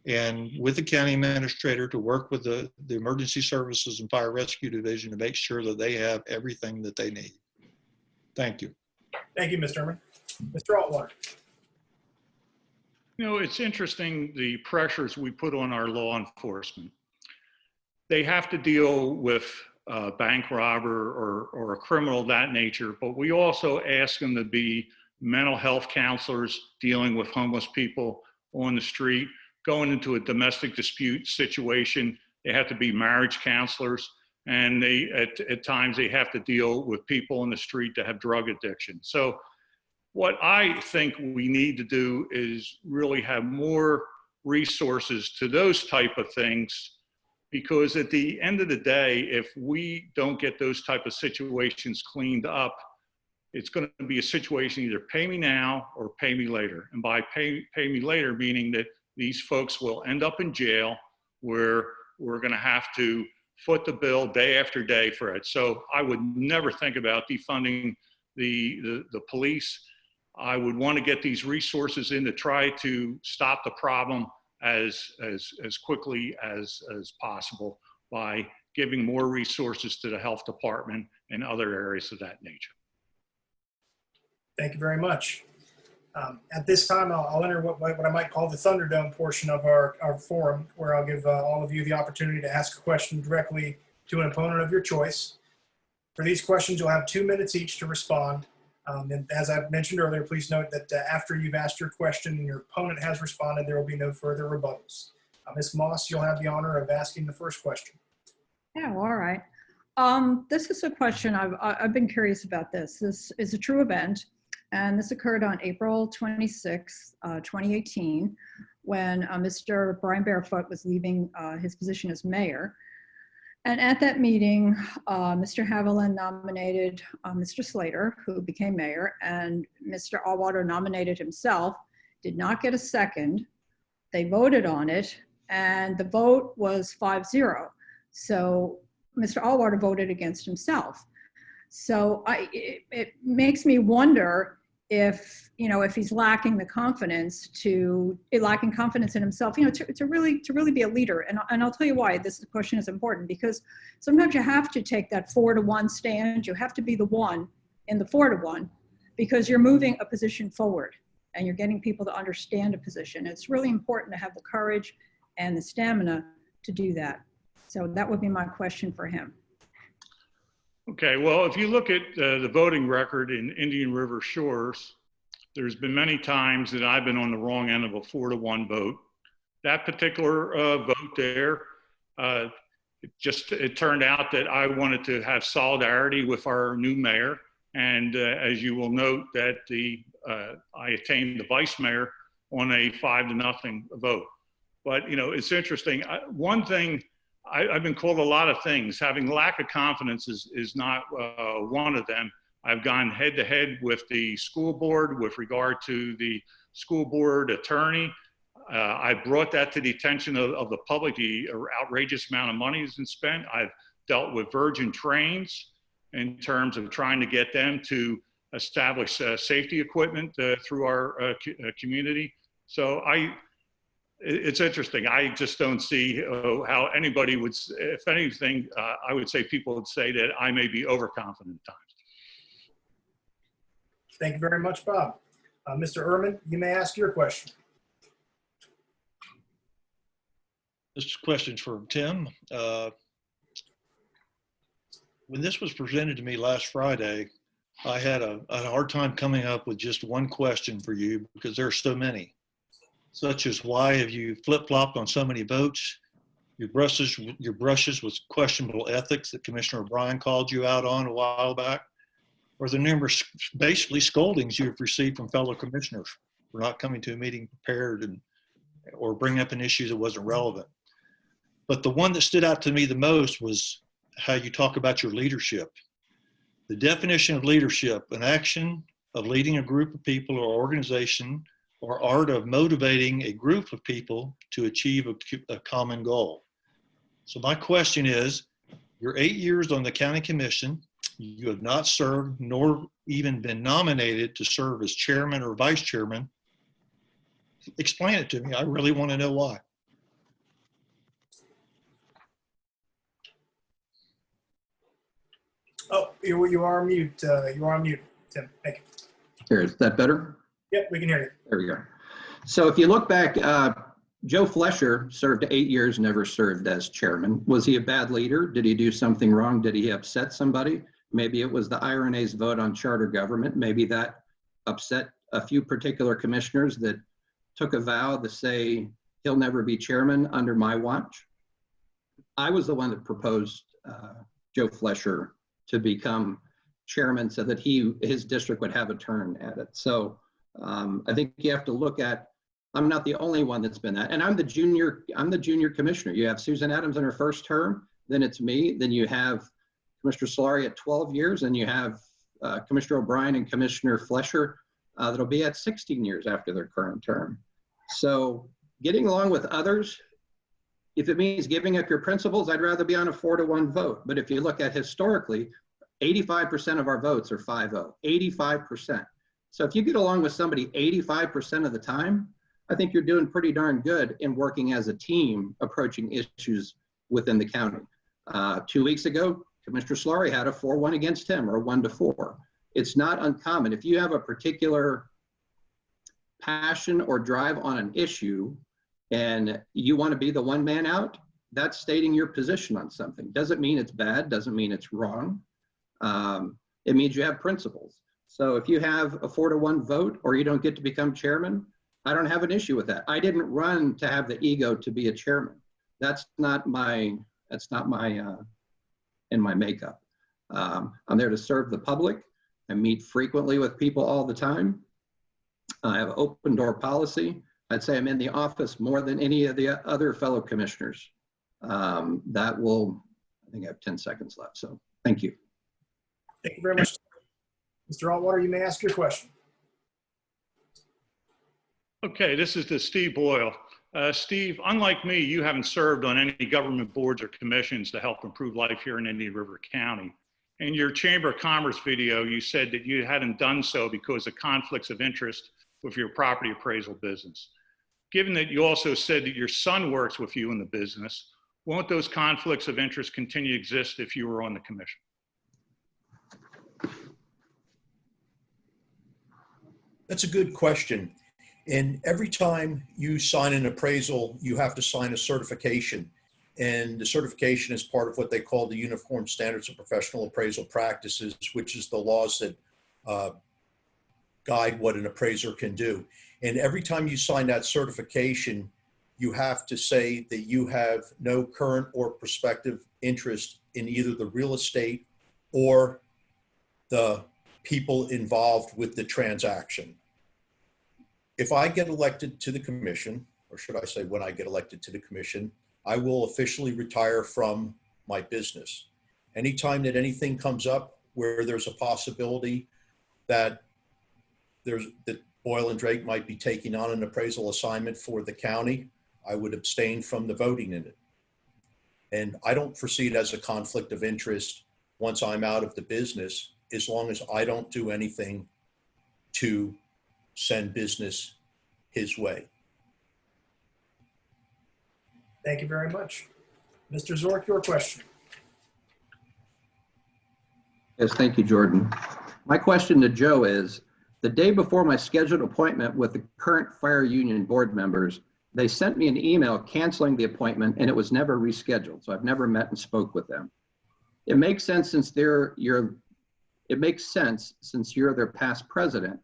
G: and with the county administrator to work with the emergency services and fire rescue division to make sure that they have everything that they need. Thank you.
B: Thank you, Mr. Earman. Mr. Aurwaeter.
D: You know, it's interesting the pressures we put on our law enforcement. They have to deal with a bank robber or a criminal of that nature, but we also ask them to be mental health counselors dealing with homeless people on the street. Going into a domestic dispute situation, they have to be marriage counselors. and at times they have to deal with people in the street that have drug addiction. So what I think we need to do is really have more resources to those type of things, because at the end of the day, if we don't get those type of situations cleaned up, it's going to be a situation either pay me now or pay me later. And by pay me later, meaning that these folks will end up in jail where we're going to have to foot the bill day after day for it. So I would never think about defunding the police. I would want to get these resources in to try to stop the problem as quickly as possible by giving more resources to the health department and other areas of that nature.
B: Thank you very much. At this time, I'll enter what I might call the Thunderdome portion of our forum, where I'll give all of you the opportunity to ask a question directly to an opponent of your choice. For these questions, you'll have 2 minutes each to respond. And as I mentioned earlier, please note that after you've asked your question and your opponent has responded, there will be no further rebuttals. Ms. Moss, you'll have the honor of asking the first question.
A: Yeah, well, all right. This is a question I've been curious about. This is a true event, and this occurred on April 26, 2018, when Mr. Brian Barefoot was leaving his position as mayor. And at that meeting, Mr. Haviland nominated Mr. Slater, who became mayor, and Mr. Aurwaeter nominated himself, did not get a second. They voted on it, and the vote was 5-0. So Mr. Aurwaeter voted against himself. So it makes me wonder if he's lacking the confidence lacking confidence in himself, to really be a leader. And I'll tell you why this question is important, because sometimes you have to take that 4-to-1 stand. You have to be the one in the 4-to-1, because you're moving a position forward and you're getting people to understand a position. It's really important to have the courage and the stamina to do that. So that would be my question for him.
D: Okay, well, if you look at the voting record in Indian River Shores, there's been many times that I've been on the wrong end of a 4-to-1 vote. That particular vote there, it turned out that I wanted to have solidarity with our new mayor. And as you will note, that I attained the vice mayor on a 5-0 vote. But, it's interesting. One thing, I've been called a lot of things. Having lack of confidence is not one of them. I've gone head to head with the school board with regard to the school board attorney. I brought that to the attention of the public, the outrageous amount of money that's been spent. I've dealt with Virgin Trains in terms of trying to get them to establish safety equipment through our community. So it's interesting. I just don't see how anybody would, if anything, I would say people would say that I may be overconfident at times.
B: Thank you very much, Bob. Mr. Earman, you may ask your question.
G: This question's for Tim. When this was presented to me last Friday, I had a hard time coming up with just one question for you, because there are so many. Such as, why have you flip-flopped on so many votes? Your brushes with questionable ethics that Commissioner O'Brien called you out on a while back, or the numerous basically scoldings you've received from fellow commissioners for not coming to a meeting prepared or bringing up an issue that wasn't relevant. But the one that stood out to me the most was how you talk about your leadership. The definition of leadership: an action of leading a group of people or organization, or art of motivating a group of people to achieve a common goal. So my question is, you're 8 years on the county commission. You have not served nor even been nominated to serve as chairman or vice chairman. Explain it to me. I really want to know why.
B: Oh, you are on mute. You are on mute, Tim. Thank you.
F: Here, is that better?
B: Yep, we can hear you.
F: There we go. So if you look back, Joe Flesher served 8 years, never served as chairman. Was he a bad leader? Did he do something wrong? Did he upset somebody? Maybe it was the IRNA's vote on charter government. Maybe that upset a few particular commissioners that took a vow to say he'll never be chairman under my watch. I was the one that proposed Joe Flesher to become chairman so that his district would have a turn at it. So I think you have to look at, I'm not the only one that's been that. And I'm the junior commissioner. You have Susan Adams in her first term, then it's me, then you have Commissioner Solari at 12 years, and you have Commissioner O'Brien and Commissioner Flesher that'll be at 16 years after their current term. So getting along with others, if it means giving up your principles, I'd rather be on a 4-to-1 vote. But if you look at historically, 85% of our votes are 5-0, 85%. So if you get along with somebody 85% of the time, I think you're doing pretty darn good in working as a team approaching issues within the county. 2 weeks ago, Commissioner Solari had a 4-1 against him, or a 1-4. It's not uncommon. If you have a particular passion or drive on an issue and you want to be the one man out, that's stating your position on something. Doesn't mean it's bad, doesn't mean it's wrong. It means you have principles. So if you have a 4-to-1 vote or you don't get to become chairman, I don't have an issue with that. I didn't run to have the ego to be a chairman. That's not my in my makeup. I'm there to serve the public. I meet frequently with people all the time. I have an open door policy. I'd say I'm in the office more than any of the other fellow commissioners. I think I have 10 seconds left, so thank you.
B: Thank you very much. Mr. Aurwaeter, you may ask your question.
D: Okay, this is to Steve Boyle. Steve, unlike me, you haven't served on any government boards or commissions to help improve life here in Indian River County. In your Chamber of Commerce video, you said that you hadn't done so because of conflicts of interest with your property appraisal business. Given that you also said that your son works with you in the business, won't those conflicts of interest continue to exist if you were on the commission?
E: That's a good question. And every time you sign an appraisal, you have to sign a certification. And the certification is part of what they call the Uniform Standards of Professional Appraisal Practices, which is the laws that guide what an appraiser can do. And every time you sign that certification, you have to say that you have no current or prospective interest in either the real estate or the people involved with the transaction. If I get elected to the commission, or should I say when I get elected to the commission, I will officially retire from my business. Anytime that anything comes up where there's a possibility that Boyle and Drake might be taking on an appraisal assignment for the county, I would abstain from the voting in it. And I don't foresee it as a conflict of interest once I'm out of the business, as long as I don't do anything to send business his way.
B: Thank you very much. Mr. Zorc, your question.
F: Yes, thank you, Jordan. My question to Joe is, the day before my scheduled appointment with the current fire union board members, they sent me an email canceling the appointment, and it was never rescheduled. So I've never met and spoke with them. It makes sense since you're their past president.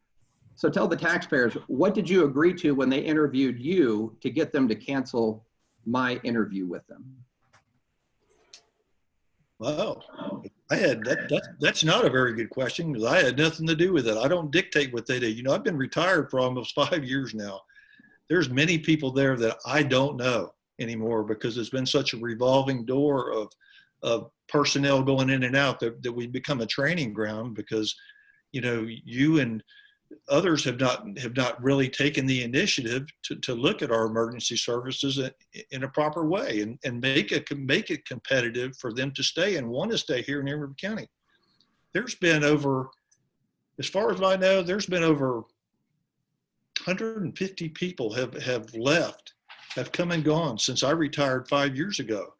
F: So tell the taxpayers, what did you agree to when they interviewed you to get them to cancel my interview with them?
G: Wow, that's not a very good question, because I had nothing to do with it. I don't dictate what they do. You know, I've been retired for almost 5 years now. There's many people there that I don't know anymore, because it's been such a revolving door of personnel going in and out that we become a training ground, because, you know, you and others have not really taken the initiative to look at our emergency services in a proper way and make it competitive for them to stay and want to stay here in River County. There's been over, as far as I know, there's been over 150 people have left, have come and gone since I retired 5 years ago.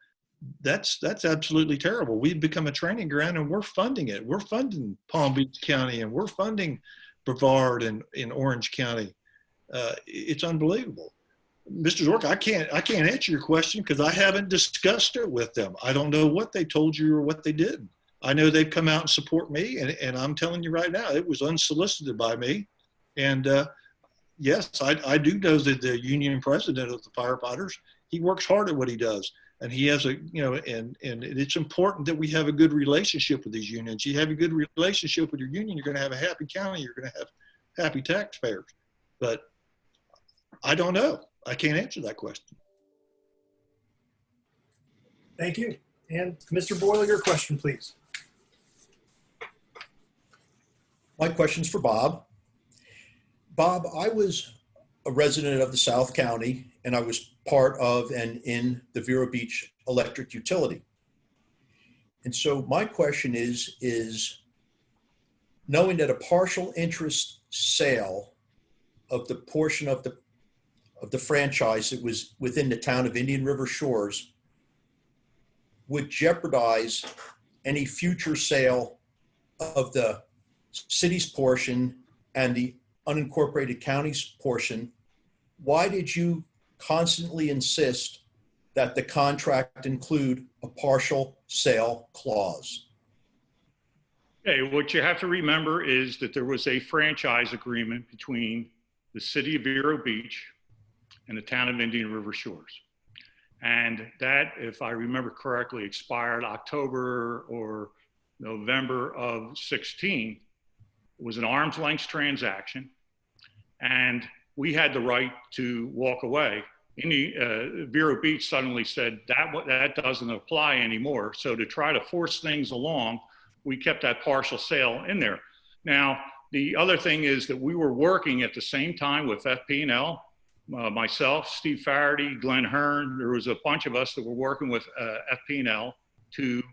G: That's absolutely terrible. We've become a training ground, and we're funding it. We're funding Palm Beach County, and we're funding Brevard and in Orange County. It's unbelievable. Mr. Zorc, I can't answer your question because I haven't discussed it with them. I don't know what they told you or what they did. I know they've come out and support me, and I'm telling you right now, it was unsolicited by me. And yes, I do know that the union president of the firefighters, he works hard at what he does. And he has a, you know, and it's important that we have a good relationship with these unions. You have a good relationship with your union, you're going to have a happy county, you're going to have happy taxpayers. But I don't know. I can't answer that question.
B: Thank you. And Mr. Boyle, your question, please.
E: My question's for Bob. Bob, I was a resident of the South County, and I was part of and in the Vero Beach electric utility. And so my question is knowing that a partial interest sale of the portion of the franchise that was within the town of Indian River Shores would jeopardize any future sale of the city's portion and the unincorporated county's portion, why did you constantly insist that the contract include a partial sale clause?
D: Okay, what you have to remember is that there was a franchise agreement between the city of Vero Beach and the town of Indian River Shores. And that, if I remember correctly, expired October or November of 16. It was an arm's length transaction, and we had the right to walk away. Vero Beach suddenly said that doesn't apply anymore. So to try to force things along, we kept that partial sale in there. Now, the other thing is that we were working at the same time with FP&L, myself, Steve Faraday, Glenn Hearn. There was a bunch of us that were working with FP&L to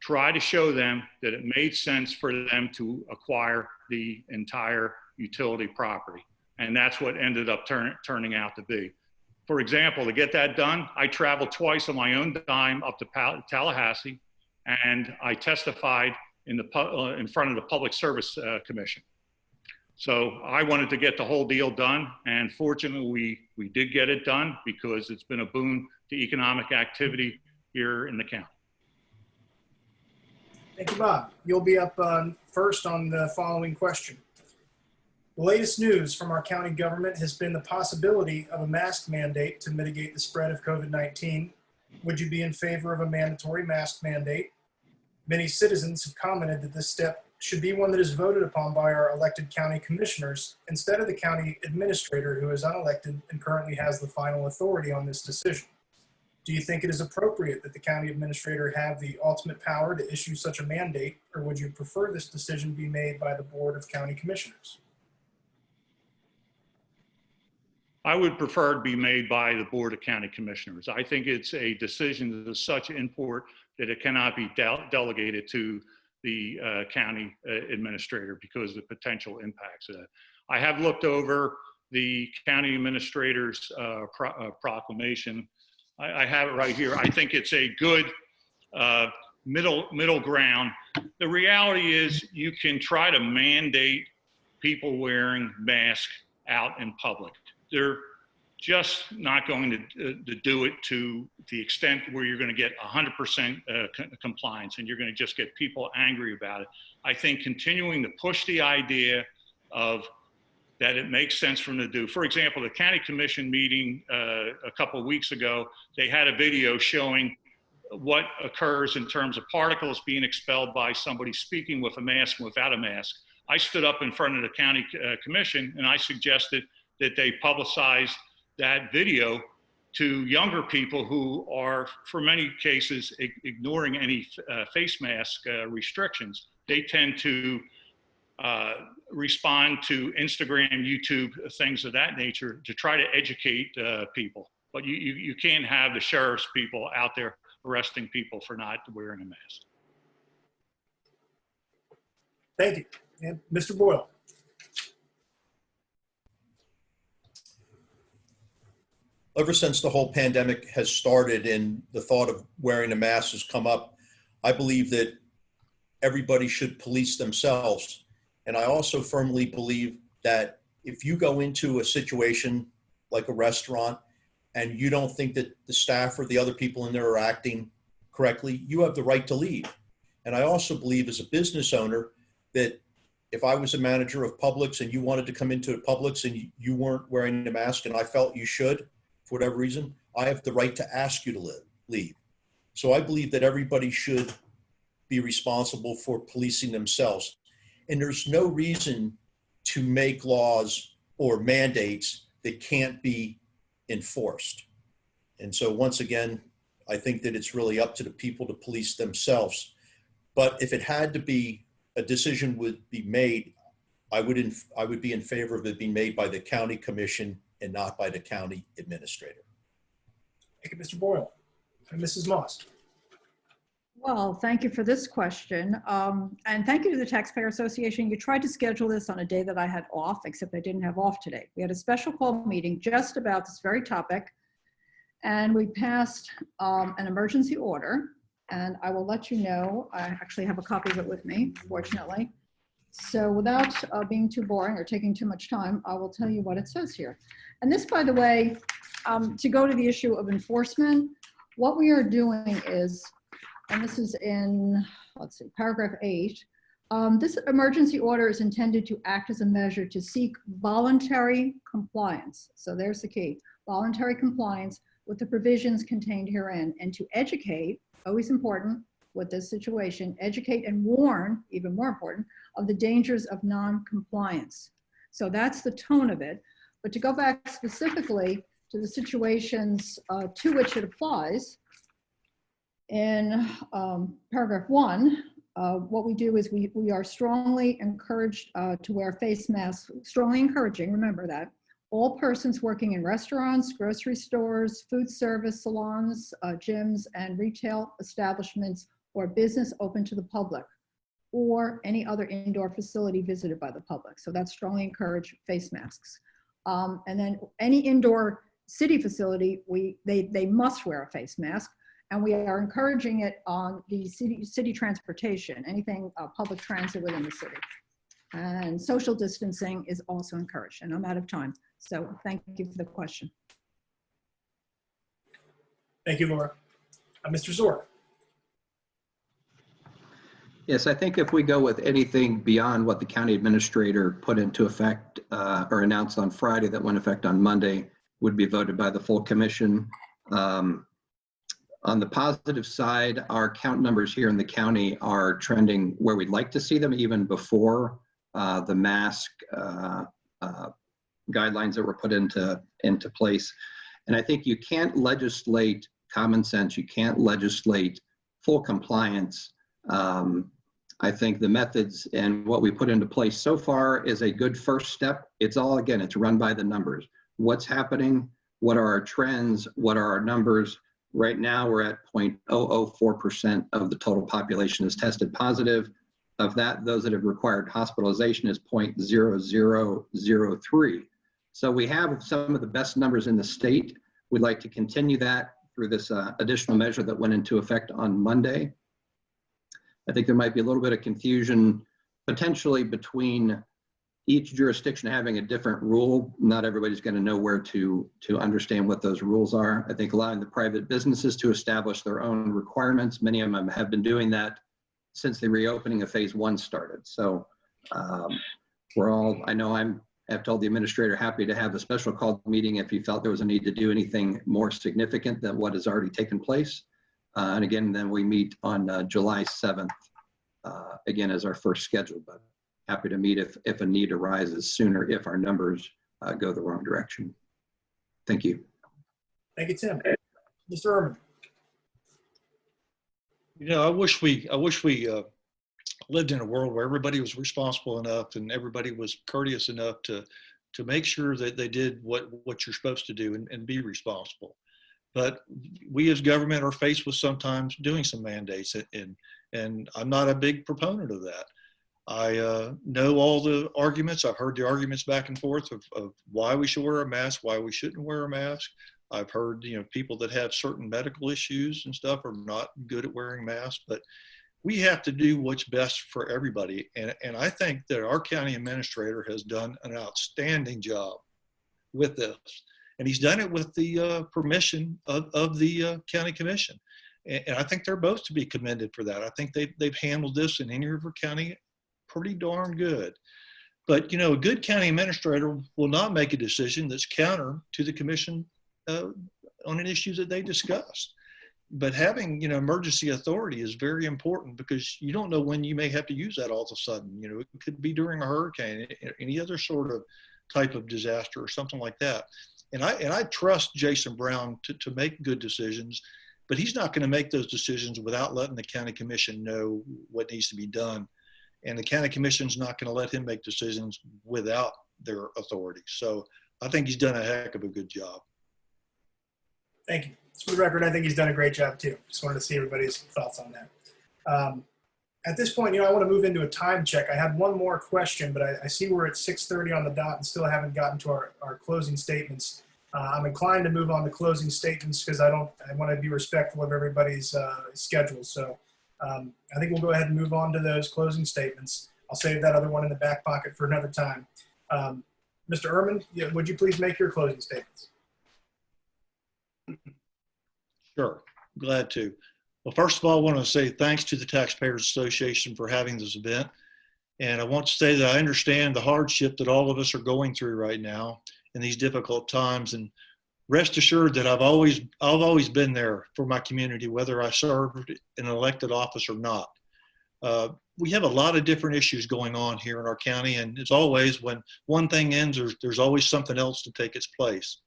D: try to show them that it made sense for them to acquire the entire utility property. And that's what ended up turning out to be. For example, to get that done, I traveled twice on my own dime up to Tallahassee, and I testified in front of the Public Service Commission. So I wanted to get the whole deal done, and fortunately we did get it done because it's been a boon to economic activity here in the county.
B: Thank you, Bob. You'll be up first on the following question. The latest news from our county government has been the possibility of a mask mandate to mitigate the spread of COVID-19. Would you be in favor of a mandatory mask mandate? Many citizens have commented that this step should be one that is voted upon by our elected county commissioners instead of the county administrator, who is unelected and currently has the final authority on this decision. Do you think it is appropriate that the county administrator have the ultimate power to issue such a mandate, or would you prefer this decision be made by the Board of County Commissioners?
D: I would prefer to be made by the Board of County Commissioners. I think it's a decision that is such import that it cannot be delegated to the county administrator because of the potential impacts of that. I have looked over the county administrator's proclamation. I have it right here. I think it's a good middle ground. The reality is you can try to mandate people wearing masks out in public. They're just not going to do it to the extent where you're going to get 100% compliance and you're going to just get people angry about it. I think continuing to push the idea of that it makes sense for them to do. For example, the county commission meeting a couple of weeks ago, they had a video showing what occurs in terms of particles being expelled by somebody speaking with a mask and without a mask. I stood up in front of the county commission and I suggested that they publicize that video to younger people who are, for many cases, ignoring any face mask restrictions. They tend to respond to Instagram, YouTube, things of that nature to try to educate people. But you can't have the sheriff's people out there arresting people for not wearing a mask.
B: Thank you. And Mr. Boyle.
E: Ever since the whole pandemic has started and the thought of wearing a mask has come up, I believe that everybody should police themselves. And I also firmly believe that if you go into a situation like a restaurant and you don't think that the staff or the other people in there are acting correctly, you have the right to leave. And I also believe as a business owner that if I was a manager of Publix and you wanted to come into Publix and you weren't wearing a mask and I felt you should, for whatever reason, I have the right to ask you to leave. So I believe that everybody should be responsible for policing themselves. And there's no reason to make laws or mandates that can't be enforced. And so once again, I think that it's really up to the people to police themselves. But if it had to be, a decision would be made, I would be in favor of it being made by the county commission and not by the county administrator.
B: Thank you, Mr. Boyle. And Mrs. Moss.
A: Well, thank you for this question. And thank you to the Taxpayer Association. You tried to schedule this on a day that I had off, except I didn't have off today. We had a special call meeting just about this very topic. And we passed an emergency order. And I will let you know, I actually have a copy of it with me, fortunately. So without being too boring or taking too much time, I will tell you what it says here. And this, by the way, to go to the issue of enforcement, what we are doing is, and this is in, let's see, paragraph 8, this emergency order is intended to act as a measure to seek voluntary compliance. So there's the key, voluntary compliance with the provisions contained herein, and to educate, always important with this situation, educate and warn, even more important, of the dangers of non-compliance. So that's the tone of it. But to go back specifically to the situations to which it applies, in paragraph 1, what we do is we are strongly encouraged to wear face masks, strongly encouraging, remember that, all persons working in restaurants, grocery stores, food service, salons, gyms, and retail establishments or business open to the public, or any other indoor facility visited by the public. So that's strongly encourage face masks. And then any indoor city facility, they must wear a face mask. And we are encouraging it on the city transportation, anything public transit within the city. And social distancing is also encouraged. And I'm out of time. So thank you for the question.
B: Thank you, Laura. Mr. Zorc.
F: Yes, I think if we go with anything beyond what the county administrator put into effect or announced on Friday that went into effect on Monday would be voted by the full commission. On the positive side, our count numbers here in the county are trending where we'd like to see them even before the mask guidelines that were put into place. And I think you can't legislate common sense. You can't legislate full compliance. I think the methods and what we put into place so far is a good first step. It's all, again, it's run by the numbers. What's happening? What are our trends? What are our numbers? Right now, we're at 0.004% of the total population is tested positive. Of that, those that have required hospitalization is 0.0003. So we have some of the best numbers in the state. We'd like to continue that through this additional measure that went into effect on Monday. I think there might be a little bit of confusion potentially between each jurisdiction having a different rule. Not everybody's going to know where to understand what those rules are. I think allowing the private businesses to establish their own requirements. Many of them have been doing that since the reopening of phase 1 started. So we're all, I know I've told the administrator happy to have a special call meeting if he felt there was a need to do anything more significant than what has already taken place. And again, then we meet on July 7th, again, as our first schedule, but happy to meet if a need arises sooner if our numbers go the wrong direction. Thank you.
B: Thank you, Tim. Mr. Earman.
G: You know, I wish we lived in a world where everybody was responsible enough and everybody was courteous enough to make sure that they did what you're supposed to do and be responsible. But we as government are faced with sometimes doing some mandates, and I'm not a big proponent of that. I know all the arguments. I've heard the arguments back and forth of why we should wear a mask, why we shouldn't wear a mask. I've heard, you know, people that have certain medical issues and stuff are not good at wearing masks, but we have to do what's best for everybody. And I think that our county administrator has done an outstanding job with this. And he's done it with the permission of the county commission. And I think they're both to be commended for that. I think they've handled this in Indian River County pretty darn good. But, you know, a good county administrator will not make a decision that's counter to the commission on an issue that they discussed. but having, emergency authority is very important because you don't know when you may have to use that all of a sudden. It could be during a hurricane, any other sort of type of disaster or something like that. And I trust Jason Brown to make good decisions, but he's not going to make those decisions without letting the county commission know what needs to be done. And the county commission's not going to let him make decisions without their authority. So I think he's done a heck of a good job.
B: Thank you. For the record, I think he's done a great job too. Just wanted to see everybody's thoughts on that. At this point, I want to move into a time check. I had one more question, but I see we're at 6:30 on the dot and still haven't gotten to our closing statements. I'm inclined to move on to closing statements because I want to be respectful of everybody's schedule. So I think we'll go ahead and move on to those closing statements. I'll save that other one in the back pocket for another time. Mr. Earman, would you please make your closing statements?
G: Sure, glad to. Well, first of all, I want to say thanks to the Taxpayers Association for having this event. And I want to say that I understand the hardship that all of us are going through right now in these difficult times. And rest assured that I've always been there for my community, whether I served in an elected office or not. We have a lot of different issues going on here in our county. And it's always when one thing ends, there's always something else to take its place.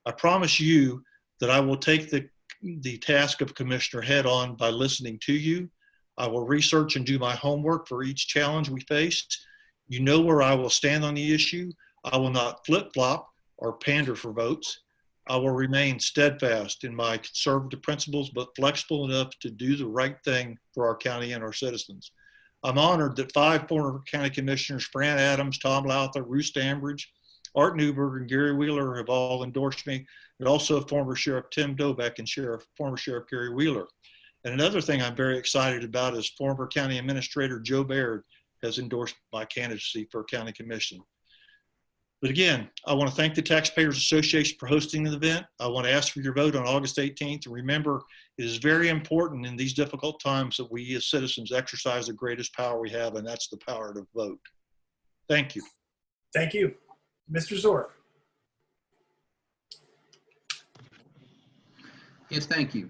G: I promise you that I will take the task of commissioner head on by listening to you. I will research and do my homework for each challenge we face. You know where I will stand on the issue. I will not flip-flop or pander for votes. I will remain steadfast in my conservative principles, but flexible enough to do the right thing for our county and our citizens. I'm honored that 5 former county commissioners, Fran Adams, Tom Lowther, Ruth Stambridge, Art Newberg, and Gary Wheeler have all endorsed me, and also former Sheriff Tim Dobeck and former Sheriff Gary Wheeler. And another thing I'm very excited about is former County Administrator Joe Baird has endorsed my candidacy for County Commission. But again, I want to thank the Taxpayers Association for hosting the event. I want to ask for your vote on August 18th. And remember, it is very important in these difficult times that we as citizens exercise the greatest power we have, and that's the power to vote. Thank you.
B: Thank you. Mr. Zorc.
F: Yes, thank you.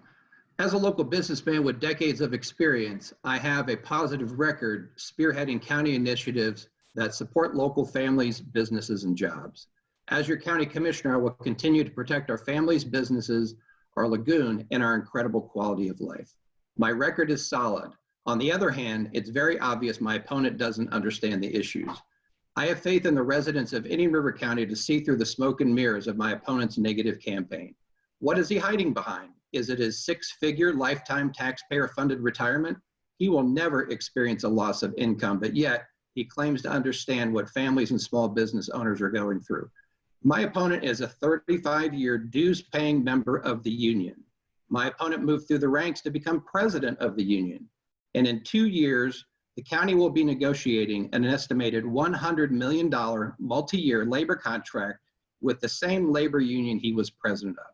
F: As a local businessman with decades of experience, I have a positive record spearheading county initiatives that support local families, businesses, and jobs. As your county commissioner, I will continue to protect our families, businesses, our lagoon, and our incredible quality of life. My record is solid. On the other hand, it's very obvious my opponent doesn't understand the issues. I have faith in the residents of Indian River County to see through the smoke and mirrors of my opponent's negative campaign. What is he hiding behind? Is it his 6-figure lifetime taxpayer-funded retirement? He will never experience a loss of income, but yet he claims to understand what families and small business owners are going through. My opponent is a 35-year dues-paying member of the union. My opponent moved through the ranks to become president of the union. And in 2 years, the county will be negotiating an estimated $100 million multi-year labor contract with the same labor union he was president of.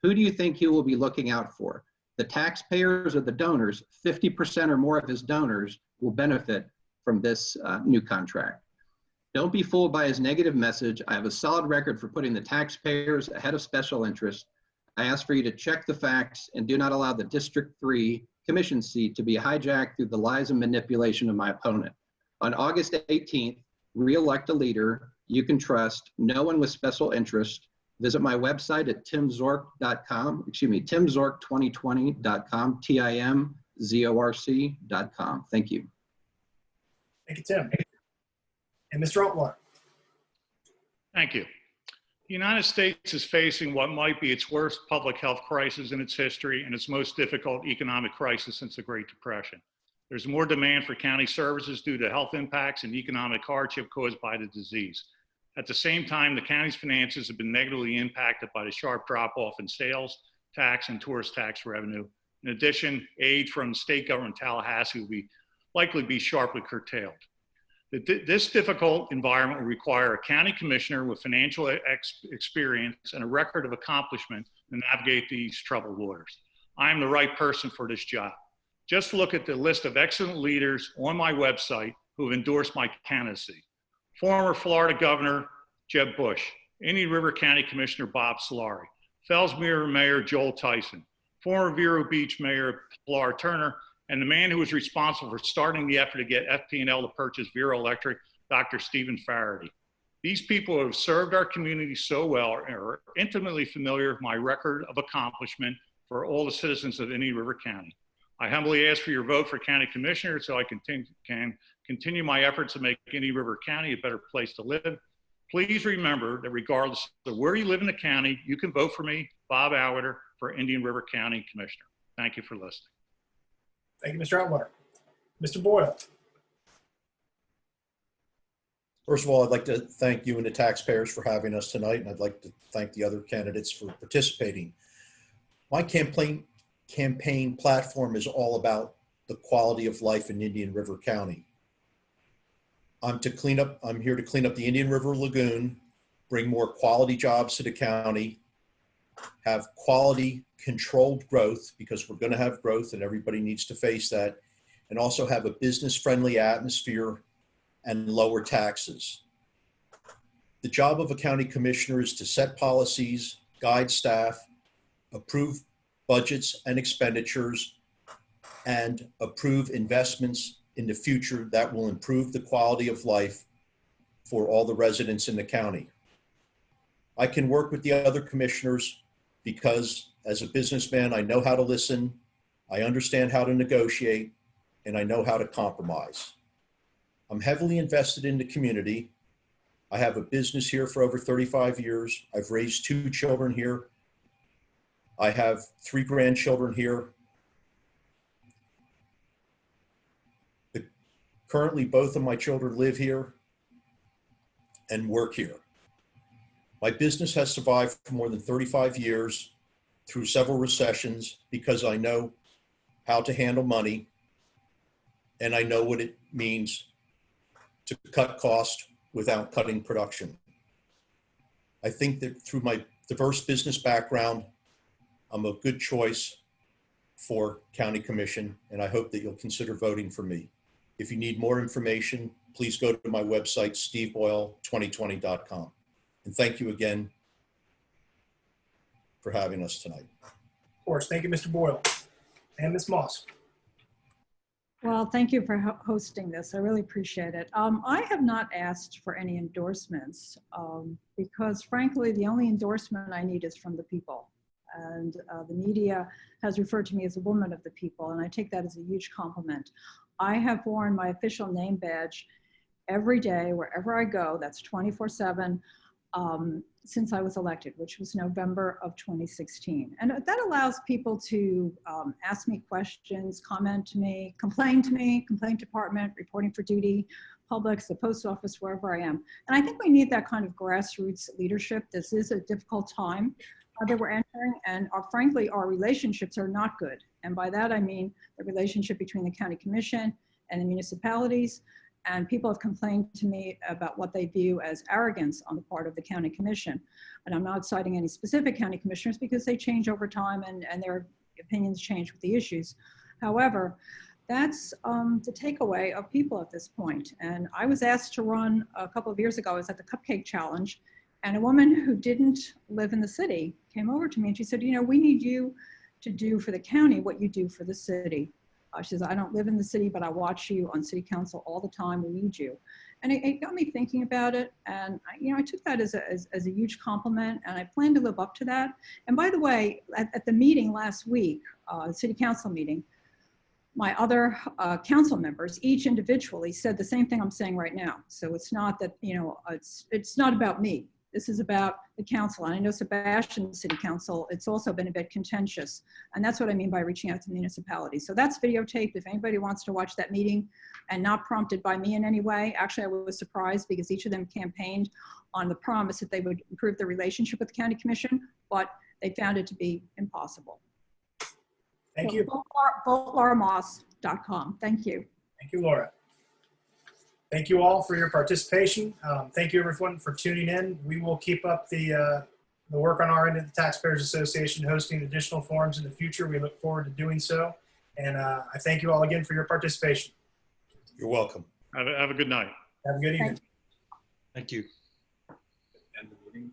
F: Who do you think he will be looking out for? The taxpayers or the donors? 50% or more of his donors will benefit from this new contract. Don't be fooled by his negative message. I have a solid record for putting the taxpayers ahead of special interests. I ask for you to check the facts and do not allow the District 3 commission seat to be hijacked through the lies and manipulation of my opponent. On August 18th, re-elect a leader you can trust, no one with special interest. Visit my website at timzorc.com, timzorc2020.com, timzorc.com. Thank you.
B: Thank you, Tim. And Mr. Aurwaeter.
D: Thank you. The United States is facing what might be its worst public health crisis in its history and its most difficult economic crisis since the Great Depression. There's more demand for county services due to health impacts and economic hardship caused by the disease. At the same time, the county's finances have been negatively impacted by the sharp drop-off in sales, tax, and tourist tax revenue. In addition, aid from the state government Tallahassee will likely be sharply curtailed. This difficult environment will require a county commissioner with financial experience and a record of accomplishment to navigate these troubled waters. I am the right person for this job. Just look at the list of excellent leaders on my website who have endorsed my candidacy. Former Florida Governor Jeb Bush, Indian River County Commissioner Bob Solari, Fellsmere Mayor Joel Tyson, former Vero Beach Mayor Pilar Turner, and the man who was responsible for starting the effort to get FP&L to purchase Vero Electric, Dr. Stephen Faraday. These people have served our community so well and are intimately familiar with my record of accomplishment for all the citizens of Indian River County. I humbly ask for your vote for County Commissioner so I can continue my efforts to make Indian River County a better place to live. Please remember that regardless of where you live in the county, you can vote for me, Bob Aurwaeter, for Indian River County Commissioner. Thank you for listening.
B: Thank you, Mr. Aurwaeter. Mr. Boyle.
E: First of all, I'd like to thank you and the taxpayers for having us tonight, and I'd like to thank the other candidates for participating. My campaign platform is all about the quality of life in Indian River County. I'm here to clean up the Indian River Lagoon, bring more quality jobs to the county, have quality controlled growth, because we're going to have growth and everybody needs to face that, and also have a business-friendly atmosphere and lower taxes. The job of a county commissioner is to set policies, guide staff, approve budgets and expenditures, and approve investments in the future that will improve the quality of life for all the residents in the county. I can work with the other commissioners because as a businessman, I know how to listen, I understand how to negotiate, and I know how to compromise. I'm heavily invested in the community. I have a business here for over 35 years. I've raised 2 children here. I have 3 grandchildren here. Currently, both of my children live here and work here. My business has survived for more than 35 years through several recessions because I know how to handle money and I know what it means to cut costs without cutting production. I think that through my diverse business background, I'm a good choice for County Commission, and I hope that you'll consider voting for me. If you need more information, please go to my website, steveboyle2020.com. And thank you again for having us tonight.
B: Of course. Thank you, Mr. Boyle. And Ms. Moss.
A: Well, thank you for hosting this. I really appreciate it. I have not asked for any endorsements because frankly, the only endorsement I need is from the people. And the media has referred to me as a woman of the people, and I take that as a huge compliment. I have worn my official name badge every day, wherever I go, that's 24/7, since I was elected, which was November of 2016. And that allows people to ask me questions, comment to me, complaint department, reporting for duty, Publix, the post office, wherever I am. And I think we need that kind of grassroots leadership. This is a difficult time that we're entering, and frankly, our relationships are not good. And by that, I mean the relationship between the county commission and the municipalities. And people have complained to me about what they view as arrogance on the part of the county commission. And I'm not citing any specific county commissioners because they change over time and their opinions change with the issues. However, that's the takeaway of people at this point. And I was asked to run a couple of years ago. I was at the Cupcake Challenge, and a woman who didn't live in the city came over to me and she said, you know, we need you to do for the county what you do for the city. She says, I don't live in the city, but I watch you on city council all the time. We need you. And it got me thinking about it. And I took that as a huge compliment, and I plan to live up to that. And by the way, at the meeting last week, the city council meeting, my other council members, each individually said the same thing I'm saying right now. So it's not that, it's not about me. This is about the council. And I know Sebastian City Council, it's also been a bit contentious. And that's what I mean by reaching out to municipalities. So that's videotaped. If anybody wants to watch that meeting and not prompted by me in any way, actually I was surprised because each of them campaigned on the promise that they would improve the relationship with the county commission, but they found it to be impossible.
B: Thank you.
A: VoteLauraMoss.com. Thank you.
B: Thank you, Laura. Thank you all for your participation. Thank you everyone for tuning in. We will keep up the work on our end at the Taxpayers Association, hosting additional forums in the future. We look forward to doing so. And I thank you all again for your participation.
E: You're welcome.
D: Have a good night.
B: Have a good evening.
G: Thank you.
H: End the meeting.